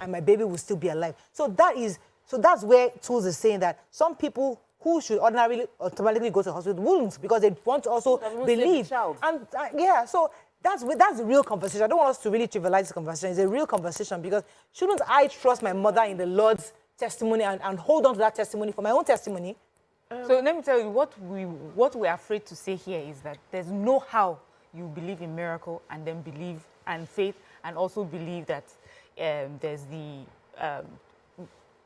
and my baby will still be alive. So that's where Tools is saying that some people who should ordinarily automatically go to the hospital wouldn't, because they want to also believe. And so that's the real conversation. I don't want us to really trivialize this conversation. It's a real conversation, because shouldn't I trust my mother in the Lord's testimony and hold on to that testimony for my own testimony? So let me tell you, what we're afraid to say here is that there's no how you believe in miracle and then believe and faith and also believe that there's the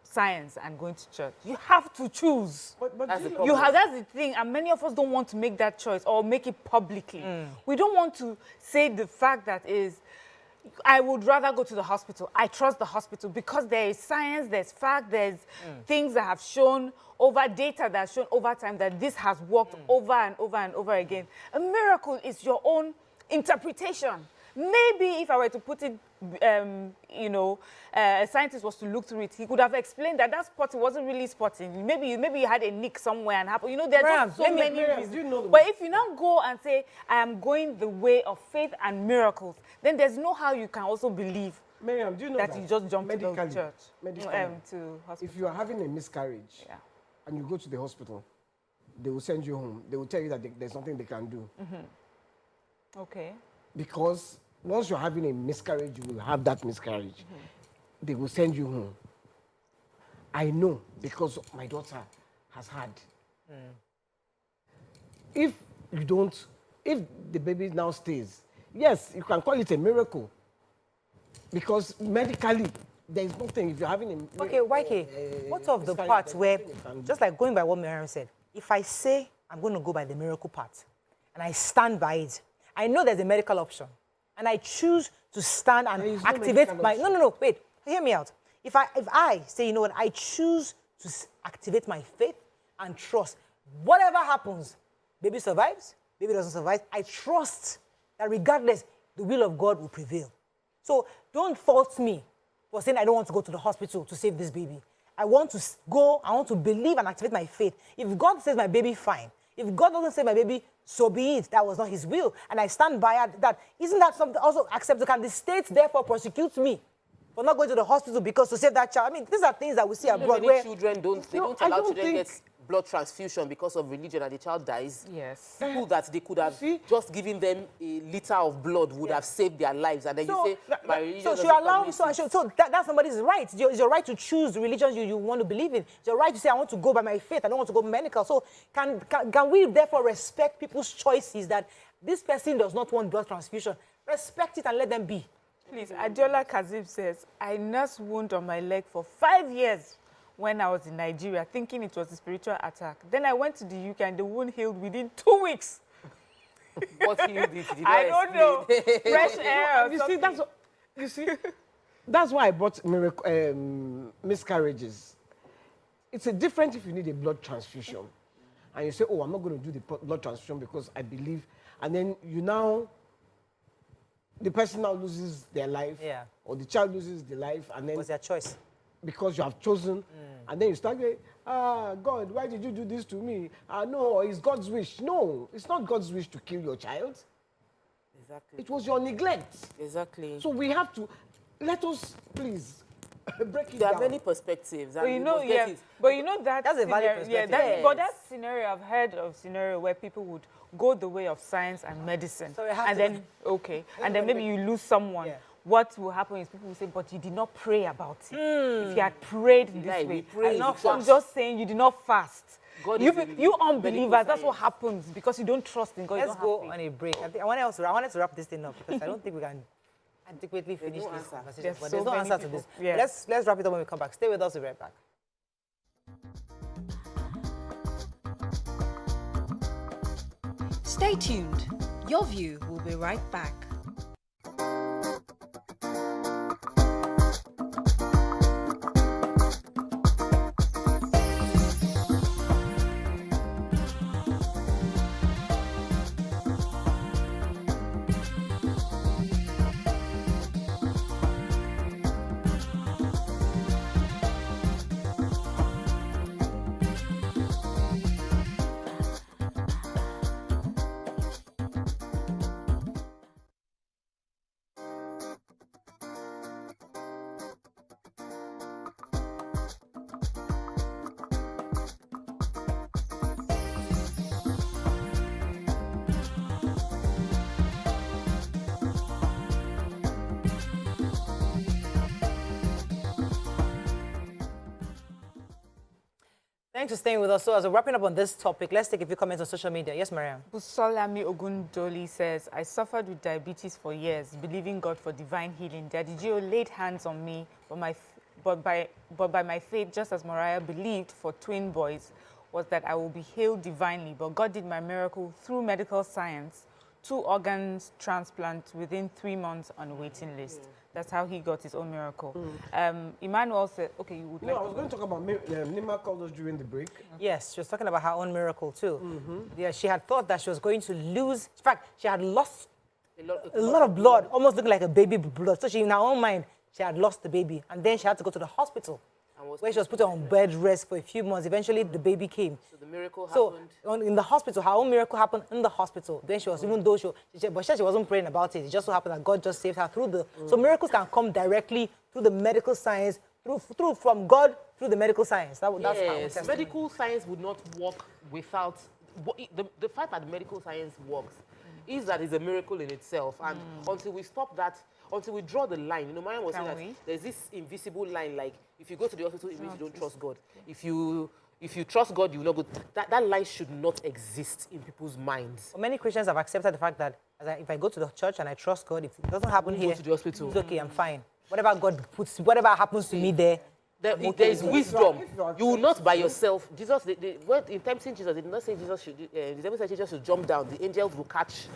science and going to church. You have to choose. That's the That's the thing, and many of us don't want to make that choice or make it publicly. We don't want to say the fact that is, I would rather go to the hospital. I trust the hospital because there is science, there's fact, there's things that have shown data that has shown over time that this has worked over and over and over again. A miracle is your own interpretation. Maybe if I were to put it, a scientist was to look through it, he could have explained that spotting wasn't really spotting. Maybe you had a nick somewhere and happened. There's just so many reasons. But if you now go and say, I am going the way of faith and miracles, then there's no how you can also believe Miriam, do you know that you just jump to the church, to hospital. If you are having a miscarriage and you go to the hospital, they will send you home. They will tell you that there's nothing they can do. Okay. Because once you're having a miscarriage, you will have that miscarriage. They will send you home. I know, because my daughter has had. If the baby now stays, yes, you can call it a miracle. Because medically, there is nothing. If you're having a... Okay, YK, what of the part where, just like going by what Miriam said, if I say I'm going to go by the miracle part, and I stand by it, I know there's a medical option, and I choose to stand and activate my... No, wait, hear me out. If I say, you know what, I choose to activate my faith and trust, whatever happens, baby survives, baby doesn't survive, I trust that regardless, the will of God will prevail. So don't fault me for saying I don't want to go to the hospital to save this baby. I want to go, I want to believe and activate my faith. If God says my baby, fine. If God doesn't save my baby, so be it. That was not his will. And I stand by that. Isn't that something also acceptable? Can the state therefore prosecute me for not going to the hospital because to save that child? I mean, these are things that we see abroad where... children don't allow children get blood transfusion because of religion and the child dies, Yes. people that they could have just given them a liter of blood would have saved their lives. And then you say, my religion so doesn't you allow, permit it. so that's somebody's right. It's your right to choose the religion you want to believe in. It's your right to say, I want to go by my faith. I don't want to go medical. So can we therefore respect people's choices that this person does not want blood transfusion? Respect it and let them be. Please, Adiola Kazib says, I nursed wound on my leg for 5 years when I was in Nigeria, thinking it was a spiritual attack. Then I went to the UK and the wound healed within 2 weeks. What healed it? Did I don't know. Fresh air or something. You see, that's why I brought miscarriages. It's a different if you need a blood transfusion. And you say, oh, I'm not going to do the blood transfusion because I believe. And then the person now loses their life, or the child loses their life, and then It was their choice. because you have chosen, and then you start going, God, why did you do this to me? No, it's God's wish. No, it's not God's wish to kill your child. Exactly. It was your neglect. Exactly. So we have to, let us please break it There down. are many perspectives. And But you know, that That's a valid perspective. but that scenario, I've heard of scenario where people would go the way of science and medicine, So you have and to- then and then maybe you lose someone. Yeah. What will happen is people will say, but you did not pray about it. If you had prayed this we way, prayed, and not we I'm fast. just saying you did not fast. God You is in unbelievers, medical that's what science. happens because you don't trust in God. you Let's don't go have on faith. a break. I wanted to wrap this thing up because I don't think we can adequately finish no this answer. conversation. There's But so there's no many answer to people. this. Yeah. Let's wrap it up when we come back. Stay with us. We'll be right back. Stay tuned. Your view will be right back. Thanks for staying with us. So as we're wrapping up on this topic, let's take a few comments on social media. Yes, Mariam. Busolami Ogundoli says, I suffered with diabetes for years, believing God for divine healing. Daddy Gio laid hands on me, but by my faith, just as Mariah believed for twin boys, was that I will be healed divinely. But God did my miracle through medical science, 2 organs transplant within 3 months on a waiting list. That's how he got his own miracle. Emmanuel said, okay, you would No, like I was going to talk about Nima called us during the break. Yes, she was talking about her own miracle too. Yeah, she had thought that she was going to lose. In fact, she had lost a lot of blood, almost looking like a baby blood. So she, in her own mind, she had lost the baby. And then she had to go to the hospital, where she was put on bed rest for a few months. Eventually, the baby came. So the miracle happened. So in the hospital, her own miracle happened in the hospital. Then she was, even though she wasn't praying about it. It just so happened that God just saved her through the. So miracles can come directly through the medical science, through from God through the medical science. That's how Yes, medical science would not work without the fact that medical science works is that it's a miracle in itself. And until we stop that, until we draw the line, you know, Mariam was saying that there's this invisible line, like if you go to the hospital, it means you don't trust God. If you trust God, you will not go. That line should not exist in people's minds. Many Christians have accepted the fact that if I go to the church and I trust God, if it doesn't happen here, go to the hospital. it's okay, I'm fine. Whatever happens to me there. There is wisdom. You will not by yourself. Jesus, in tempting Jesus, they did not say Jesus should. The devil said Jesus should jump down. The angels will catch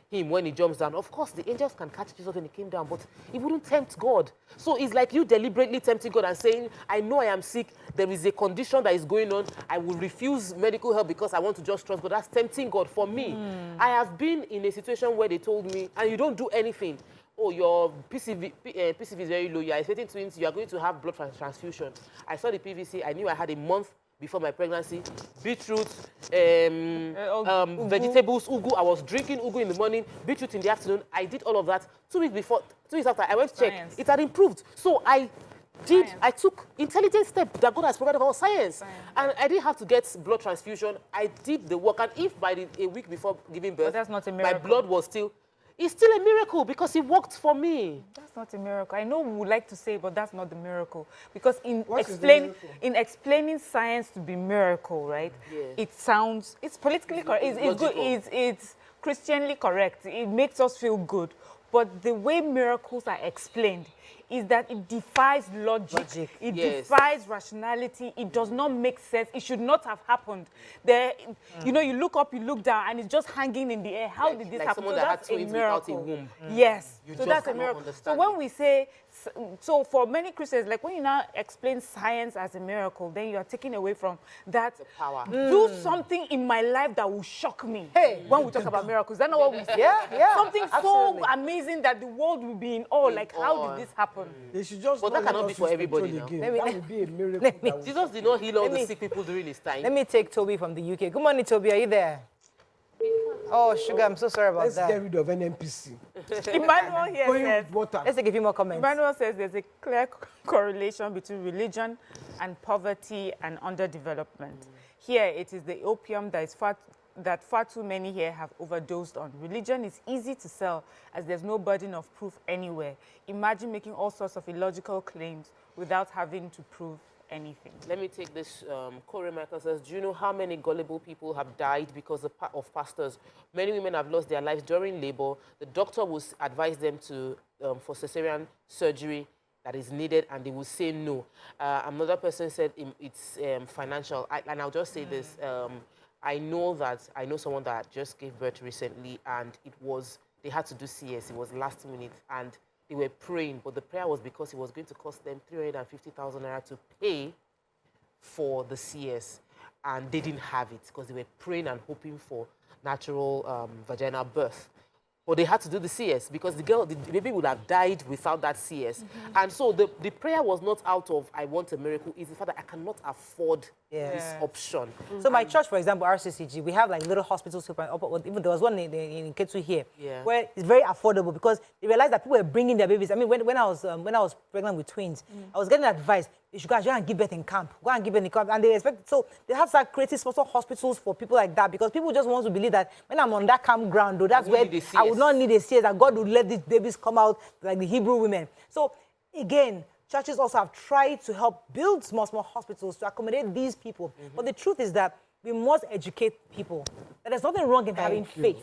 him when he jumps down. Of course, the angels can catch Jesus when he came down, but he wouldn't tempt God. So it's like you deliberately tempting God and saying, I know I am sick. There is a condition that is going on. I will refuse medical help because I want to just trust God. That's tempting God. For me, I have been in a situation where they told me, and you don't do anything. Oh, your PCV is very low. You are expecting twins. You are going to have blood transfusion. I saw the PVC. I knew I had a month before my pregnancy. Beetroot, vegetables, ugu. I was drinking ugu in the morning, beetroot in the afternoon. I did all of that. 2 weeks after, I went to check. It had improved. So I I took intelligent step that God has provided for science. And I didn't have to get blood transfusion. I did the work. And if by a week before giving birth, that's not a miracle. my blood was still, it's still a miracle because it worked for me. That's not a miracle. I know we would like to say, but that's not the miracle. Because in explaining science to be miracle, right? Yeah. It's politically correct. It's good. It's Christianly correct. It makes us feel good. But the way miracles are explained is that it defies logic. It defies rationality. It does not make sense. It should not have happened. You know, you look up, you look down, and it's just hanging in the air. How did this happen? So that's a miracle. Yes. So that's a miracle. So when we say, so for many Christians, like when you now explain science as a miracle, then you are taking away from that power. Do something in my life that will shock me. When we talk about miracles, that's not what we say. Yeah. Something so amazing that the world will be in awe. Like, how did this happen? They should just. But that cannot be for everybody now. That would be a miracle. Jesus did not heal all the sick people during his time. Let me take Toby from the UK. Good morning, Toby. Are you there? Oh, sugar, I'm so sorry about that. Let's get rid of NMPC. Emmanuel here says, let's take a few more comments. Emmanuel says there's a clear correlation between religion and poverty and underdevelopment. Here, it is the opium that far too many here have overdosed on. Religion is easy to sell as there's no burden of proof anywhere. Imagine making all sorts of illogical claims without having to prove anything. Let me take this. Corey Michael says, do you know how many gullible people have died because of pastors? Many women have lost their lives during labor. The doctor will advise them to for cesarean surgery that is needed, and they will say no. Another person said it's financial. And I'll just say this. I know someone that just gave birth recently, and they had to do CS. It was last minute, and they were praying, but the prayer was because it was going to cost them 350,000 naira to pay for the CS, and they didn't have it because they were praying and hoping for natural vaginal birth. But they had to do the CS because the baby would have died without that CS. And so the prayer was not out of, I want a miracle. It's the fact that I cannot afford this option. So my church, for example, RCCG, we have like little hospitals. Even there was one in Ketu here, where it's very affordable because they realized that people were bringing their babies. I mean, when I was pregnant with twins, I was getting advice. You should go and give birth in camp. Go and give birth in camp. And they expect, so they have to start creating special hospitals for people like that because people just want to believe that when I'm on that campground, that's where I would not need a CS, that God would let these babies come out like the Hebrew women. So again, churches also have tried to help build small hospitals to accommodate these people. But the truth is that we must educate people. That there's nothing wrong in having faith.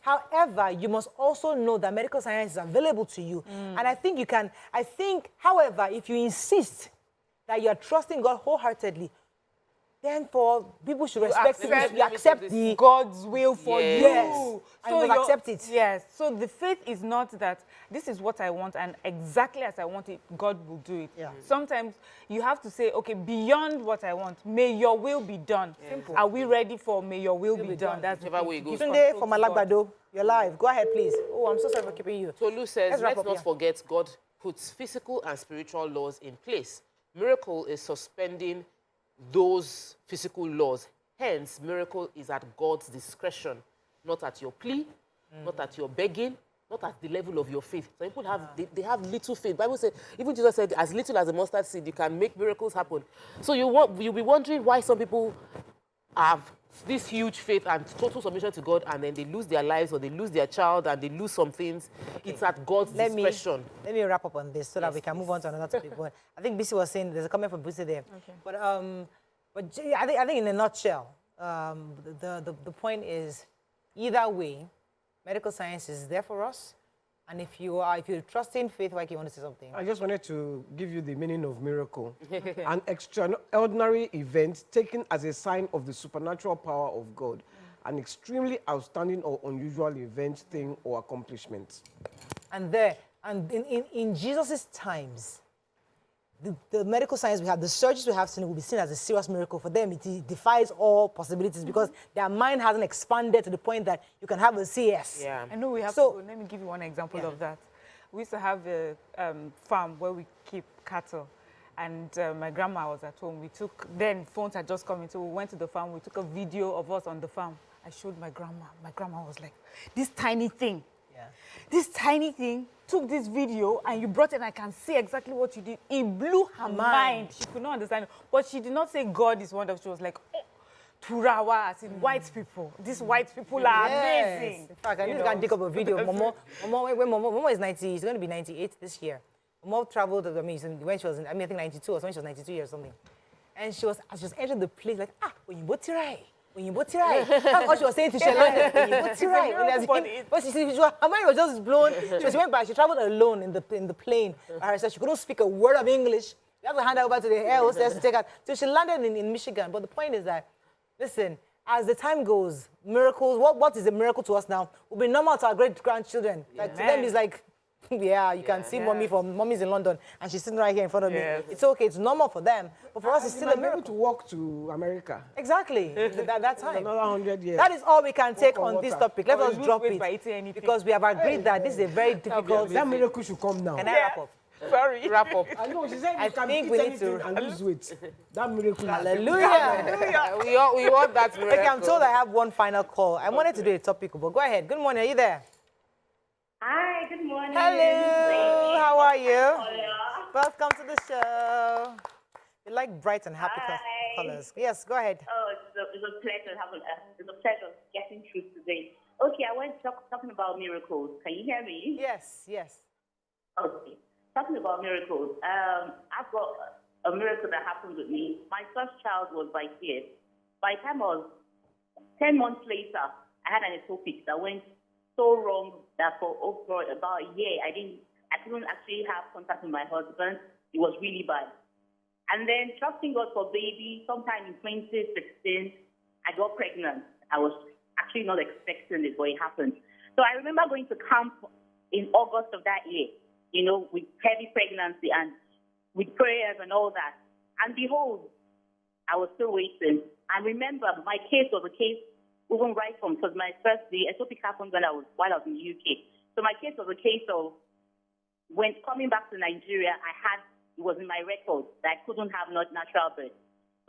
However, you must also know that medical science is available to you. And I think however, if you insist that you are trusting God wholeheartedly, then people should respect you accept God's will for you. Yes. And you accept it. Yes. So the faith is not that this is what I want and exactly as I want it, God will do it. Yeah. Sometimes you have to say, okay, beyond what I want, may your will be done. Simple. Are we ready for may your will be done? That's whichever way it goes. Sunday for Malagbado, you're live. Go ahead, please. Oh, I'm so sorry for keeping you. Tolu says, let's not forget God puts physical and spiritual laws in place. Miracle is suspending those physical laws. Hence, miracle is at God's discretion, not at your plea, not at your begging, not at the level of your faith. So people they have little faith. Bible said, even Jesus said, as little as a mustard seed, you can make miracles happen. So you'll be wondering why some people have this huge faith and total submission to God, and then they lose their lives or they lose their child and they lose some things. Okay. It's at God's discretion. Let me wrap up on this so that we can move on to another topic. But I think Bisi was saying, there's a comment from Bisi there. Okay. But I think in a nutshell, the point is, either way, medical science is there for us. And if you're trusting faith, like you want to say something? I just wanted to give you the meaning of miracle. An extraordinary event taken as a sign of the supernatural power of God. An extremely outstanding or unusual event, thing, or accomplishment. And in Jesus' times, the medical science we have, the surgeries we have seen will be seen as a serious miracle. For them, it defies all possibilities because their mind hasn't expanded to the point that you can have a CS. Yeah. I know we have to, let me give you one example of that. We used to have a farm where we keep cattle, and my grandma was at home. Then phones had just come in, so we went to the farm. We took a video of us on the farm. I showed my grandma. My grandma was like, this tiny thing. Yeah. This tiny thing took this video and you brought it and I can see exactly what you did. It blew her mind. She could not understand. But she did not say God is wonderful. She was like, oh, Turawa, as in white people. These white people are amazing. In fact, I need to dig up a video. Momo is 90, she's going to be 98 this year. Momo traveled, when she was in, I think 92 or when she was 92 years or something. And she was entering the place like, when you both right. That's what she was saying to Shelana. When you both right. But her mind was just blown. She went back. She traveled alone in the plane by herself. She couldn't speak a word of English. You have to hand her over to the air hostess to take her. So she landed in Michigan. But the point is that, listen, as the time goes, miracles, what is a miracle to us now will be normal to our great-grandchildren. Like, to them, it's like, you can see mommy's in London, and she's sitting right here in front of me. It's okay, it's normal for them. But for us, it's still a miracle. To walk to America. Exactly, that time. Another 100 years. That is all we can take on this topic. Let us drop it. Because we have agreed that this is a very difficult... That miracle should come now. Can I wrap up? Sorry. Wrap up. I know, she said I think we need to lose weight. That miracle. Hallelujah. We want that miracle. Okay, I'm told I have one final call. I wanted to do a topic, but go ahead. Good morning, are you there? Hi, good morning. Hello, how are you? Hello. Welcome to the show. You like bright and happy colors. Yes, go ahead. Oh, it's a pleasure getting through today. Okay, I went talking about miracles. Can you hear me? Yes. Okay. Talking about miracles, I've got a miracle that happened with me. My first child was by fear. By the time I was 10 months later, I had an ectopic that went so wrong that for about a year, I couldn't actually have contact with my husband. It was really bad. And then trusting God for baby, sometime in 2016, I got pregnant. I was actually not expecting it, but it happened. So I remember going to camp in August of that year, with heavy pregnancy and with prayers and all that. And behold, I was still waiting. And remember, my case was a case even right from, because my first day, ectopic happened while I was in the UK. So my case was a case of when coming back to Nigeria, it was in my record that I couldn't have natural birth.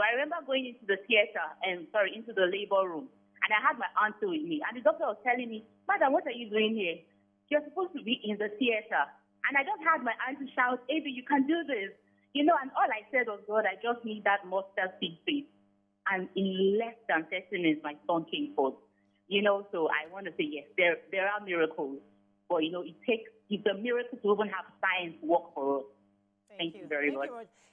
But I remember going into the into the labor room, and I had my auntie with me. And the doctor was telling me, "Madam, what are you doing here? You're supposed to be in the theater." And I just had my auntie shout, "Abby, you can do this." And all I said was, "God, I just need that mustard seed faith." And in less than 30 minutes, my son came forth. So I want to say, yes, there are miracles. But, it's a miracle to even have science work for us. Thank you very much.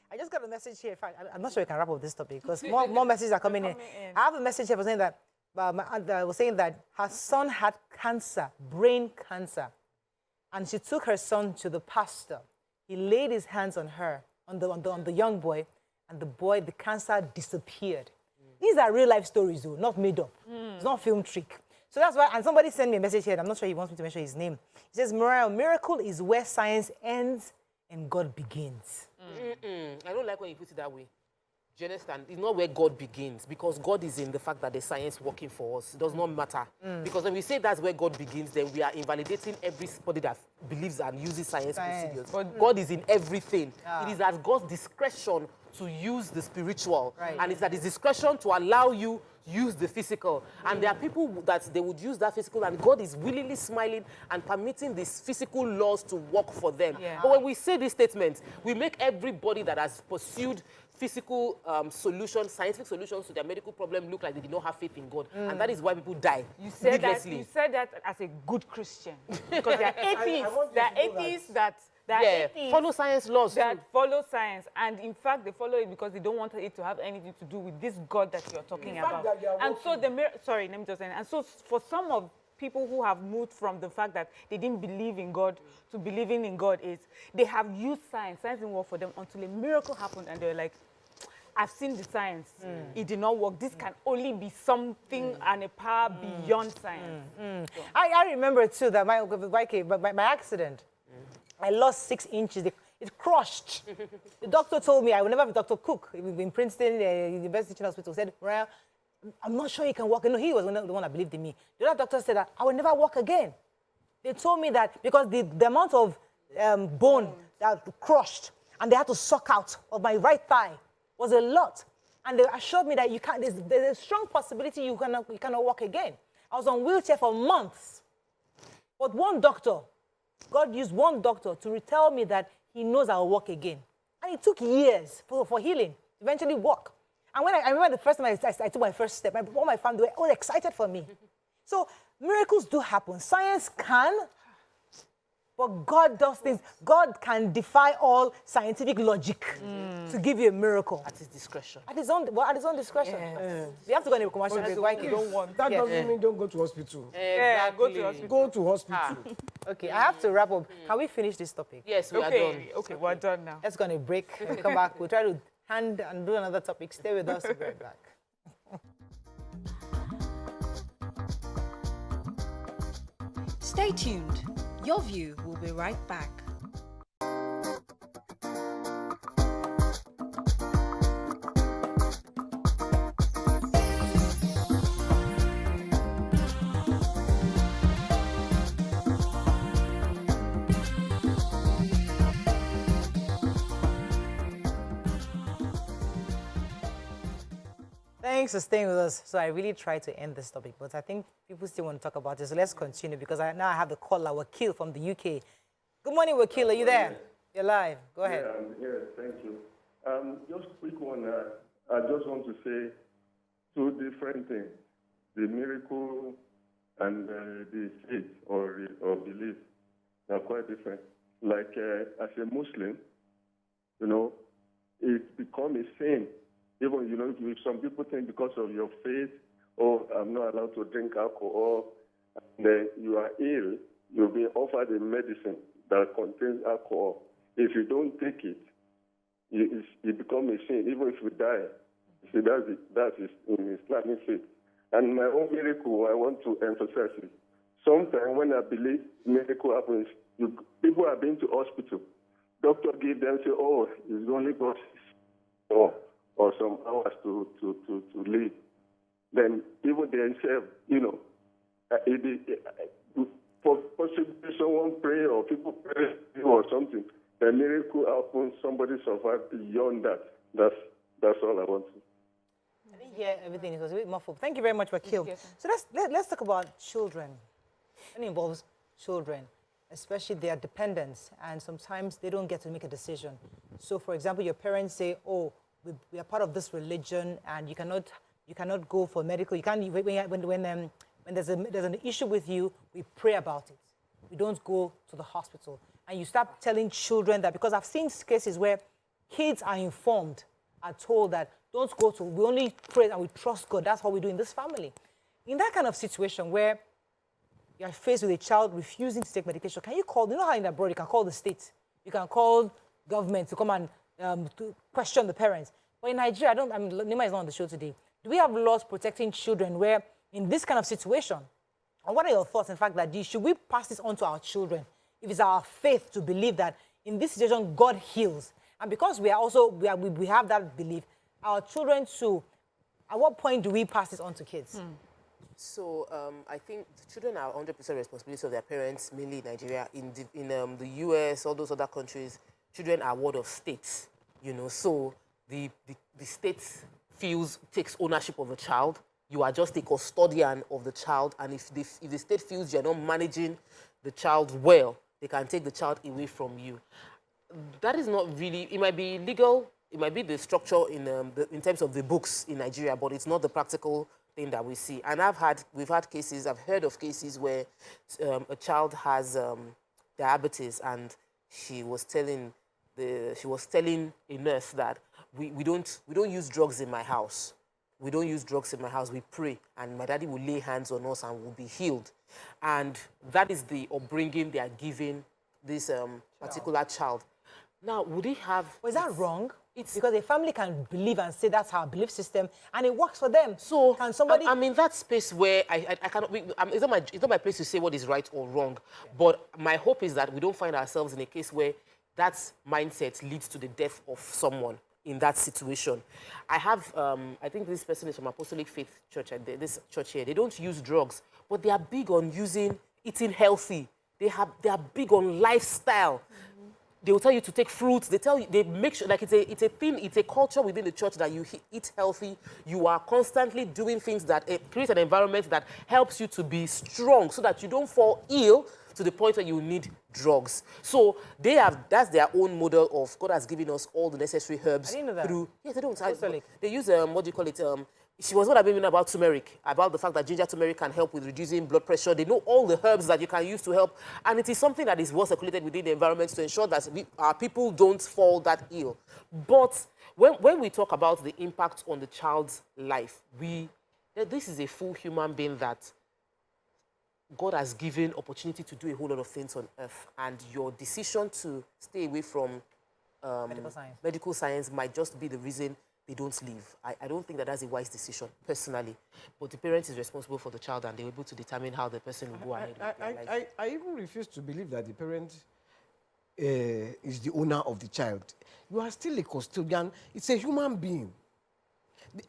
I just got a message here. In fact, I'm not sure we can wrap up this topic because more messages are coming in. I have a message here for saying that my aunt was saying that her son had cancer, brain cancer. And she took her son to the pastor. He laid his hands on her, on the young boy, and the cancer disappeared. These are real life stories, though, not made up. It's not film trick. So that's why, and somebody sent me a message here, and I'm not sure he wants me to mention his name. He says, Mariah, miracle is where science ends and God begins. I don't like when you put it that way. Do you understand? It's not where God begins, because God is in the fact that the science working for us. It does not matter. Because when we say that's where God begins, then we are invalidating everybody that believes and uses science procedures. But God is in everything. It is at God's discretion to use the spiritual. And it's at his discretion to allow you use the physical. And there are people that they would use that physical, and God is willingly smiling and permitting these physical laws to work for them. But when we say these statements, we make everybody that has pursued physical solutions, scientific solutions to their medical problem look like they did not have faith in God. And that is why people die. You said that as a good Christian. Because there are atheists that follow science laws follow science, and in fact they follow it because they don't want it to have anything to do with this God that you're talking about. And so and so for some of people who have moved from the fact that they didn't believe in God to believing in God is they have used science didn't work for them until a miracle happened, and they're like, I've seen the science. It did not work. This can only be something and a power beyond science. So. I remember too that my accident, I lost 6 inches. It crushed. The doctor told me, I will never be Dr. Cook in Princeton University Teaching Hospital. Said, well, I'm not sure you can walk. He was the one that believed in me. The other doctor said that I will never walk again. They told me that because the amount of bone that crushed and they had to suck out of my right thigh was a lot. And they assured me that there's a strong possibility you cannot walk again. I was on wheelchair for months. But one doctor, God used one doctor to tell me that he knows I'll walk again. And it took years for healing, eventually walk. And when I remember the first time I took my first step, all my family were all excited for me. So miracles do happen. Science can, but God does things. God can defy all scientific logic to give you a miracle. At his discretion. At his own discretion. Yes. You have to go in a commercial Okay, to like it. don't want. That doesn't mean don't go to hospital. Yeah, go to hospital. Go to hospital. Okay, I have to wrap up. Can we finish this topic? Yes, we are done. Okay, we're done now. Let's go on a break. We'll come back. We'll try to hand and do another topic. Stay with us. We'll be right back. Stay tuned. Your view will be right back. Thanks for staying with us. So I really tried to end this topic, but I think people still want to talk about it. So let's continue because now I have the caller, Wakil from the UK. Good morning, Wakil. Are you there? You're live. Go ahead. Yeah, I'm here. Thank you. Just a quick one. I just want to say two different things. The miracle and the faith or belief are quite different. Like as a Muslim, you know, it becomes a sin. Even, you know, if some people think because of your faith, oh, I'm not allowed to drink alcohol, and then you are ill, you'll be offered a medicine that contains alcohol. If you don't take it, it becomes a sin, even if you die. See, that is in Islamic faith. And my own miracle, I want to emphasize it. Sometimes when I believe miracle happens, people have been to hospital. Doctor give them, say, oh, it's only got or some hours to live. Then even themselves, you know, for possibly someone pray or people pray or something, a miracle happens, somebody survives beyond that. That's all I want to. I didn't hear everything. It was a bit muffled. Thank you very much, Wakil. So let's talk about children. It involves children, especially their dependents, and sometimes they don't get to make a decision. So, for example, your parents say, "Oh, we are part of this religion, and you cannot go for medical. You can't when there's an issue with you, we pray about it. We don't go to the hospital." And you start telling children that, because I've seen cases where kids are informed, are told that don't go to, we only pray and we trust God. That's what we do in this family. In that kind of situation where you're faced with a child refusing to take medication, can you call, you know how in abroad you can call the state, you can call government to come and to question the parents. But in Nigeria, Nima is not on the show today. Do we have laws protecting children where in this kind of situation, and what are your thoughts, in fact, that should we pass this on to our children? If it's our faith to believe that in this situation, God heals. And because we have that belief, our children too, at what point do we pass this on to kids? So I think the children are 100% responsibility of their parents, mainly in Nigeria. In the US, all those other countries, children are ward of states, you know. So the state takes ownership of the child. You are just a custodian of the child, and if the state feels you're not managing the child well, they can take the child away from you. That is not really, it might be legal, it might be the structure in terms of the books in Nigeria, but it's not the practical thing that we see. And I've heard of cases where a child has diabetes, and she was telling a nurse that we don't use drugs in my house. We don't use drugs in my house. We pray, and my daddy will lay hands on us and we'll be healed. And that is the upbringing they are giving this particular child. Now, would he have... Was that wrong? It's because a family can believe and say that's our belief system, and it works for them. So, can somebody... I'm in that space where I cannot... It's not my place to say what is right or wrong, but my hope is that we don't find ourselves in a case where that mindset leads to the death of someone in that situation. I have, I think this person is from Apostolic Faith Church, this church here. They don't use drugs, but they are big on eating healthy. They are big on lifestyle. They will tell you to take fruits. They make sure, like it's a thing, it's a culture within the church that you eat healthy. You are constantly doing things that create an environment that helps you to be strong so that you don't fall ill to to the point where you need drugs. So that's their own model of God has given us all the necessary herbs. I didn't know that. Through, yes, they don't. Totally. They use, what do you call it? She was what I've been about turmeric, about the fact that ginger turmeric can help with reducing blood pressure. They know all the herbs that you can use to help. And it is something that is well circulated within the environment to ensure that our people don't fall that ill. But when we talk about the impact on the child's life, this is a full human being that God has given opportunity to do a whole lot of things on earth. And your decision to stay away from medical science might just be the reason they don't live. I don't think that that's a wise decision, personally. But the parent is responsible for the child, and they're able to determine how the person will go ahead with their life. I even refuse to believe that the parent is the owner of the child. You are still a custodian. It's a human being.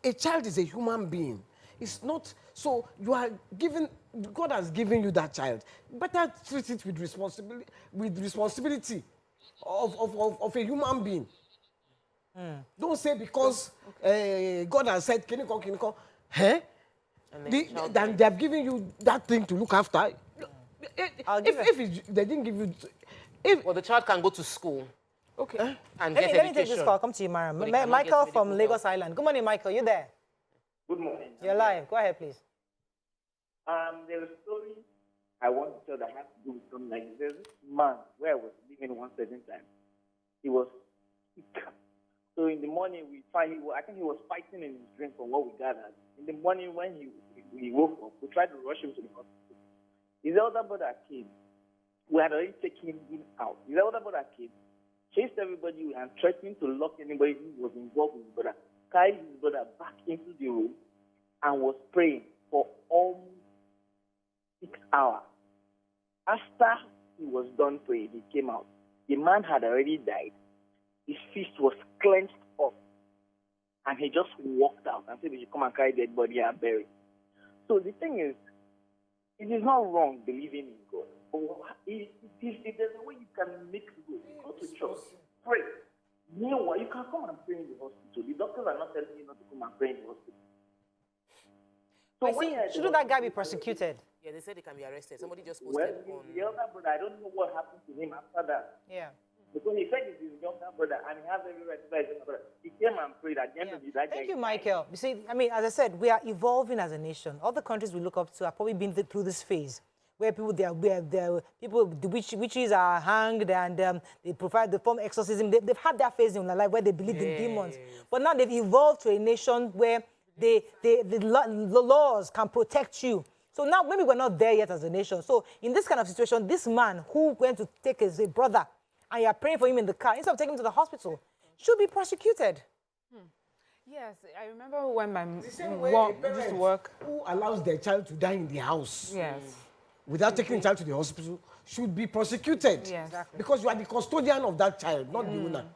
A child is a human being. It's not, so you are given, God has given you that child. Better treat it with responsibility of a human being. Don't say because God has said, can you come? Then they have given you that thing to look after. If they didn't give you... Well, the child can go to school. Okay. And let me take this call. Come to you, Mariam. Michael from Lagos Island. Good morning, Michael. You there? Good morning. You're live. Go ahead, please. There's a story I want to tell that has to do with something like this. There's this man where I was living one certain time. He was sick. So in the morning, I think he was fighting in his drink from what we gathered. In the morning, when he woke up, we tried to rush him to the hospital. His elder brother came. We had already taken him out. His elder brother came, chased everybody, and threatened to lock anybody who was involved with his brother, carried his brother back into the room, and was praying for almost 6 hours. After he was done praying, he came out. The man had already died. His fist was clenched up, and he just walked out and said, "We should come and carry the dead body and bury it." So the thing is, it is not wrong believing in God. But if there's a way you can make it go to church, pray. Meanwhile, you can come and pray in the hospital. The doctors are not telling you not to come and pray in the hospital. So shouldn't that guy be prosecuted? Yeah, they said he can be arrested. Somebody just posted on... the elder brother, I don't know what happened to him after that. Yeah. Because he said he's his younger brother, and he has every right to be his brother. He came and prayed at the end of the day. Thank you, Michael. You see, I mean, as I said, we are evolving as a nation. All the countries we look up to have probably been through this phase where people, the witches are hanged and they perform exorcism. They've had that phase in their life where they believe in demons. But now they've evolved to a nation where the laws can protect you. So now maybe we're not there yet as a nation. So in this kind of situation, this man who went to take his brother, and you're praying for him in the car, instead of taking him to the hospital, should be prosecuted. Yes, I remember when my mom used to work. Who allows their child to die in the house? Yes. Without taking the child to the hospital, should be prosecuted. Yes. Exactly. Because you are the custodian of that child, not the owner.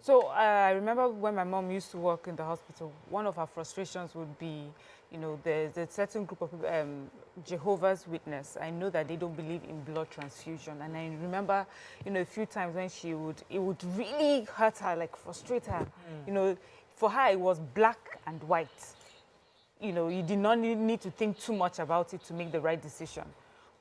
So I remember when my mom used to work in the hospital, one of her frustrations would be, you know, there's a certain group of people, Jehovah's Witness. I know that they don't believe in blood transfusion. And I remember, you know, a few times when it would really hurt her, like frustrate her. You know, for her, it was black and white. You know, you did not need to think too much about it to make the right decision.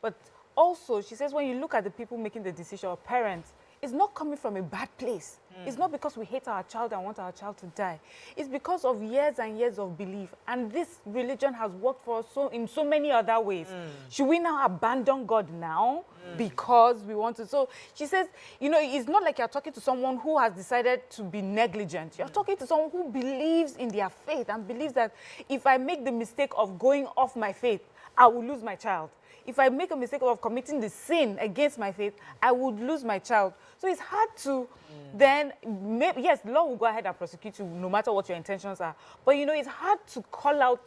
But also, she says, when you look at the people making the decision, or parents, it's not coming from a bad place. It's not because we hate our child and want our child to die. It's because of years and years of belief. And this religion has worked for us in so many other ways. Should we now abandon God now because we want to? So she says, you know, it's not like you're talking to someone who has decided to be negligent. You're talking to someone who believes in their faith and believes that if I make the mistake of going off my faith, I will lose my child. If I make a mistake of committing the sin against my faith, I would lose my child. So it's hard to then, yes, the law will go ahead and prosecute you no matter what your intentions are. But, you know, it's hard to call out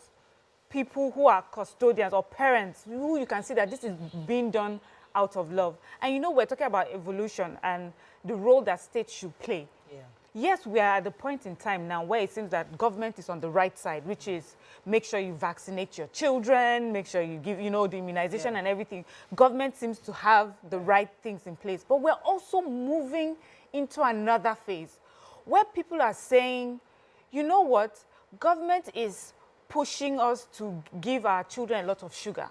people who are custodians or parents who you can see that this is being done out of love. And, you know, we're talking about evolution and the role that states should play. Yeah. Yes, we are at the point in time now where it seems that government is on the right side, which is make sure you vaccinate your children, make sure you give, you know, the immunization and everything. Government seems to have the right things in place. But we're also moving into another phase where people are saying, you know what, government is pushing us to give our children a lot of sugar.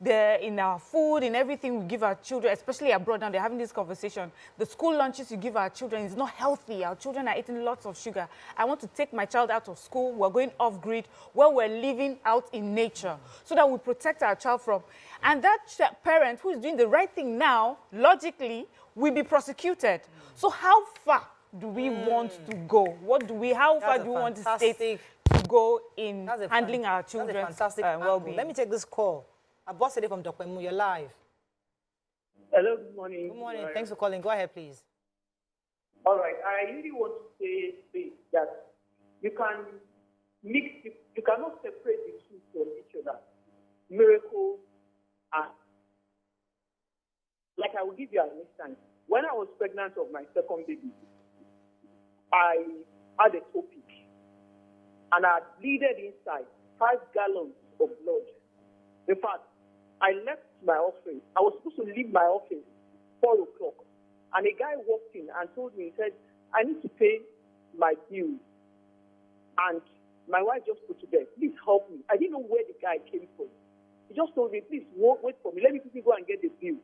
in our food, in everything we give our children, especially abroad now, they're having this conversation. The school lunches you give our children is not healthy. Our children are eating lots of sugar. I want to take my child out of school. We're going off-grid, where we're living out in nature, so that we protect our child from. And that parent who is doing the right thing now, logically, will be prosecuted. So how far do we want to go? How far do we want the state to go in handling our children's well-being? Let me take this call. Abosede from Dr. Emu, you're live. Hello, good morning. Good morning. Thanks for calling. Go ahead, please. All right. I really want to say this, that you cannot separate the two from each other. Miracle and, like, I will give you an instance. When I was pregnant of my second baby, I had a topic, and I had bleeded inside 5 gallons of blood. In fact, I left my office. I was supposed to leave my office 4 o'clock. And a guy walked in and told me, he said, I need to pay my bills. And my wife just put to bed, please help me. I didn't know where the guy came from. He just told me, please wait for me. Let me quickly go and get the bill.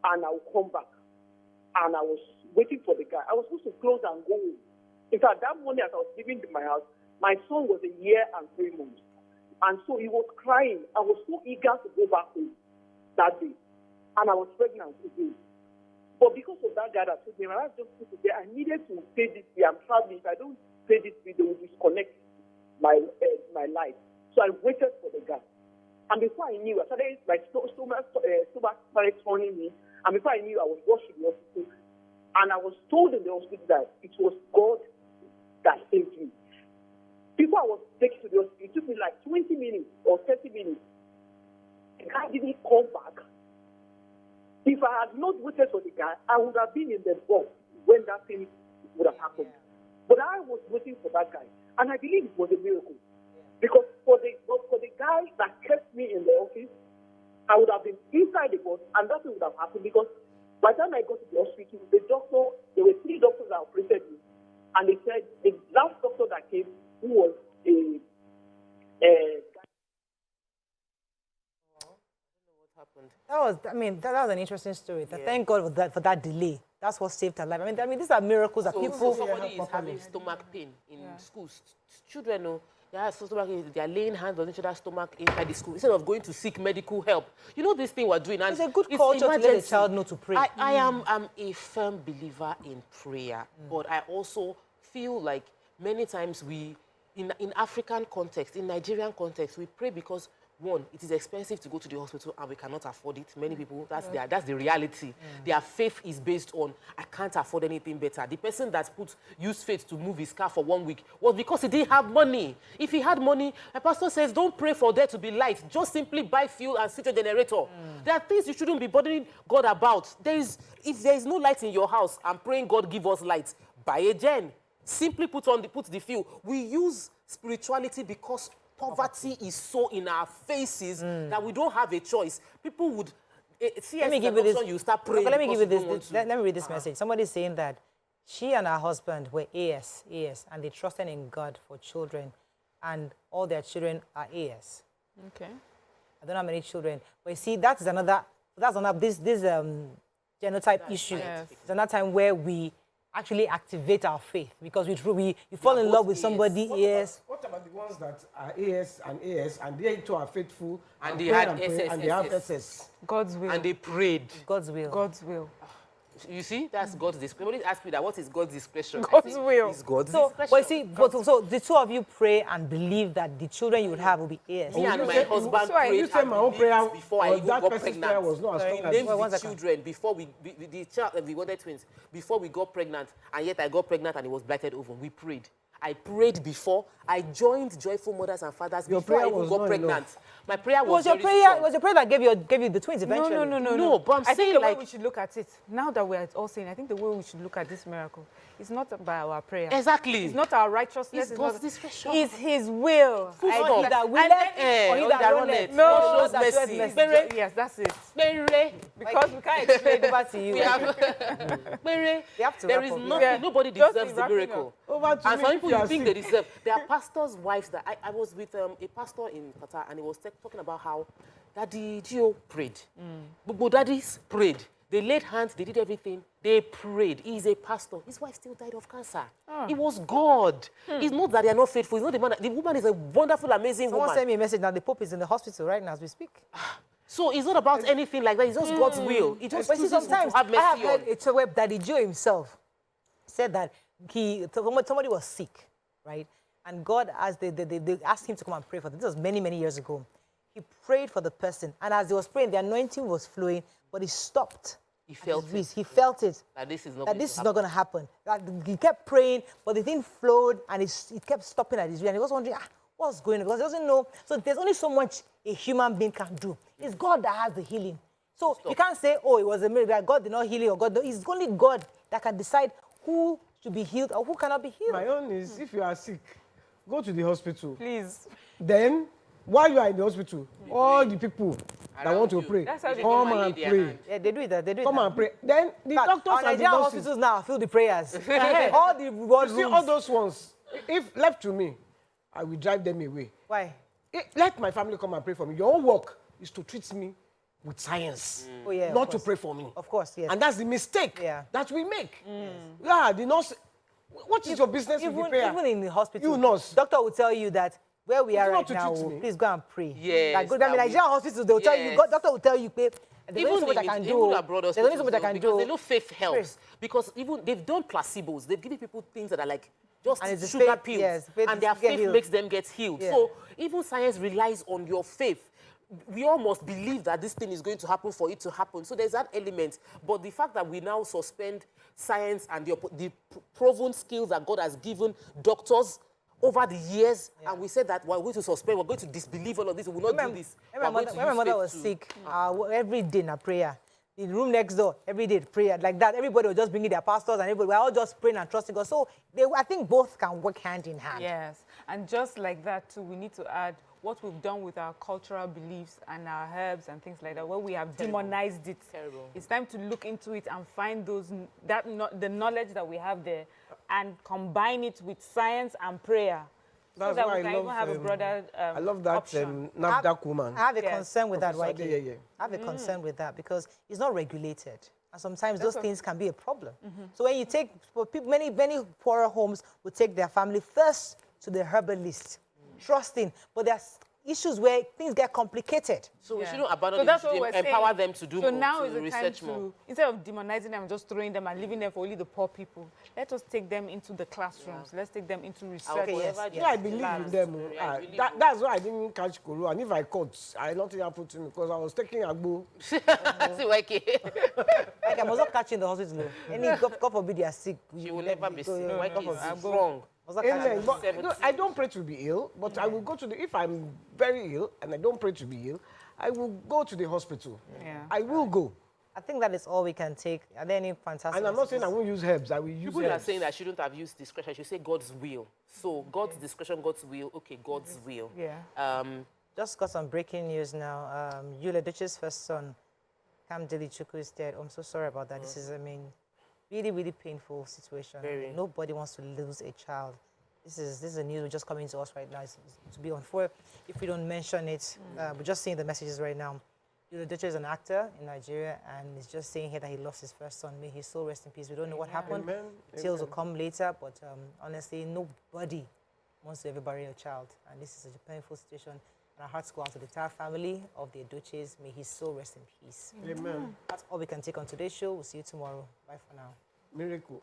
And I will come back. And I was waiting for the guy. I was supposed to close and go home. In fact, that morning as I was leaving my house, my son was 1 year and 3 months. And so he was crying. I was so eager to go back home that day. And I was pregnant again. But because of that guy that told me, my wife just put it there, I needed to pay this bill. I'm traveling. If I don't pay this bill, they will disconnect my life. So I waited for the guy. And before I knew, my stomach started turning me. And before I knew, I was rushed to the hospital. And I was told in the hospital that it was God that saved me. Before I was taken to the hospital, it took me like 20 minutes or 30 minutes. The guy didn't come back. If I had not waited for the guy, I would have been in the box when that thing would have happened. But I was waiting for that guy. And I believe it was a miracle. Because for the guy that kept me in the office, I would have been inside the box, and nothing would have happened. Because by the time I got to the hospital, there were 3 doctors that operated me. And they said the last doctor that came, who was a That was an interesting story. Thank God for that delay. That's what saved her life. I mean, these are miracles that people. So somebody is having stomach pain in schools. Children know they have stomach pain. They are laying hands on each other's stomach inside the school instead of going to seek medical help. You know this thing we're doing. And it's a good culture to let a child know to pray. I'm a firm believer in prayer, but I also feel like many times in African context, in Nigerian context, we pray because, one, it is expensive to go to the hospital and we cannot afford it. Many people, that's the reality. Their faith is based on, I can't afford anything better. The person that used faith to move his car for 1 week was because he didn't have money. If he had money, my pastor says, don't pray for there to be light. Just simply buy fuel and switch a generator. There are things you shouldn't be bothering God about. If there is no light in your house, I'm praying God give us light. Buy a gen. Simply put the fuel. We use spirituality because poverty is so in our faces that we don't have a choice. People would see let me give you this. You start praying. Let me give you this. Let me read this message. Somebody is saying that she and her husband were AS, and they trusted in God for children, and all their children are AS. Okay. I don't know how many children, but you see, that's another this genotype issue. Yes. It's another time where we actually activate our faith because you fall in love with somebody. What about the ones that are AS, and they too are faithful, and they had SS, and they have SS? God's will. And they prayed. God's will. God's will. You see, that's God's discretion. Somebody asked me that, what is God's discretion? God's will. It's God's So, discretion. but see, so the two of you pray and believe that the children you would have will be AS. Me and my husband prayed. You said my own prayer before I even got pregnant. Was not as strong as named the children before we wanted twins. Before we got pregnant, and yet I got pregnant and it was blighted over. We prayed. I prayed before. I joined Joyful Mothers and Fathers before I even got pregnant. Enough. My prayer was It was your prayer that gave you the twins eventually. No. But I'm I think saying, the way we should look at it, now that we're all saying, I think the way we should look at this miracle is not by our prayer. Exactly. It's not our righteousness. It's God's discretion. It's His will. Either we let it or either run it. No, shows mercy. Yes, that's it. Because we can't explain it back to you. We have to There is nothing. Nobody deserves the miracle. Over to And some people people you think they deserve. There are pastors' wives that I was with a pastor in Qatar, and he was talking about how Daddy Gio prayed. But daddies prayed. They laid hands, they did everything. They prayed. He's a pastor. His wife still died of cancer. It was God. It's not that they are not faithful. It's not the man. The woman is a wonderful, amazing woman. Someone sent me a message now. The Pope is in the hospital right now as we speak. So it's not about anything like that. It's just God's will. It just chooses sometimes to have mercy I have heard on. it's a web Daddy Joe himself said that somebody was sick, right? And God asked, they asked him to come and pray for them. This was many, many years ago. He prayed for the person, and as he was praying, the anointing was flowing, but he stopped. He felt it. He felt it. That this is not going to happen. That he kept praying, but the thing flowed, and it kept stopping at his ear. And he was wondering, what's going on? Because he doesn't know. So there's only so much a human being can do. It's God that has the healing. So you can't say, oh, it was a miracle. God did not heal you, or God. It's only God that can decide who should be healed or who cannot be healed. My own is, if you are sick, go to the hospital. Please. Then, while you are in the hospital, all the people that want to pray, come and pray. Yeah, they do it. Come and pray. Then the doctors and the Nigerian nurses, hospitals now feel the prayers. All the ward you see, rooms. all those ones, if left to me, I will drive them away. Why? Let my family come and pray for me. Your own work is to treat me with science, Oh, yeah, not of to course. pray for me. Of course, yes. And that's the mistake Yeah. that we make. Yeah, the nurse, what is your business with the prayer? Even in the hospital, You nurse. doctor will tell you that where we are not right to now, treat me. please go and pray. Yes, Like, I that mean, we- Nigerian hospitals, they'll tell you, Yes. doctor will tell you, pay. There's only so much I can do. Even abroad There's only so much I hospitals, can because do. they know faith helps. Because even they've done placebos. They've given people things that are like just And it's the sugar faith, pills. yes, faith and their is get faith healed. makes them get healed. Yeah. So even science relies on your faith. We all must believe that this thing is going to happen for it to happen. So there's that element. But the fact that we now suspend science and the proven skills that God has given doctors over the years, and we said that we're going to suspend, we're going to disbelieve all of this, we will not do this. When my mother was sick, every day in a prayer, in the room next door, every day prayer, like that, everybody was just bringing their pastors and everybody, we're all just praying and trusting God. So I think both can work hand in hand. Yes, and just like that too, we need to add what we've done with our cultural beliefs and our herbs and things like that, where we have demonized it. Terrible. It's time to look into it and find the knowledge that we have there and combine it with science and prayer. That's so that why we can even have a broader I love that option. NAFDAC woman. I have a Yes. concern with that, Professor right? Adeyeye. I have a concern with that because it's not regulated. And sometimes those things can be a problem. So when you take, many poorer homes will take their family first to the herbalist, trusting. But there's issues where things get complicated. So we shouldn't abandon them, that's we what should we're empower saying. them to do So more, now to is the research time more. to, instead of demonizing them and just throwing them and leaving them for only the poor people, let us take them into the classrooms. Let's take them into research. Okay, yes. Yeah, I believe in them. That's why I didn't catch Koro. And if I caught, nothing happened to me because I was taking Agbo. See, okay. Like I must not catch you in the hospital. Any God forbid you are sick. She will never be sick. Why God is forbid. strong? Must not catch Amen. you. But, no, I don't pray to be ill, but I will go to if I'm very ill and I don't pray to be ill, I will go to the hospital. Yeah. I will go. I think that is all we can take. Are there any fantastic And I'm not saying I won't use herbs. I will use People are herbs. saying that I shouldn't have used discretion. I should say God's will. So God's discretion, God's will. Okay, God's will. Yeah. Just got some breaking news now. Yule Duchess' first son, Cam Deli Chukwu, is dead. I'm so sorry about that. This is, really, really painful situation. Very. Nobody wants to lose a child. This is a news just coming to us right now. It's to be unfair if we don't mention it. We're just seeing the messages right now. Yule Duchess is an actor in Nigeria, and he's just saying here that he lost his first son. May his soul rest in peace. We don't know what happened. Amen. Details will come later, but honestly, nobody wants to ever bury a child. And this is such a painful situation. And our hearts go out to the entire family of the Duchess. May his soul rest in peace. Amen. That's all we can take on today's show. We'll see you tomorrow. Bye for now. Miracle.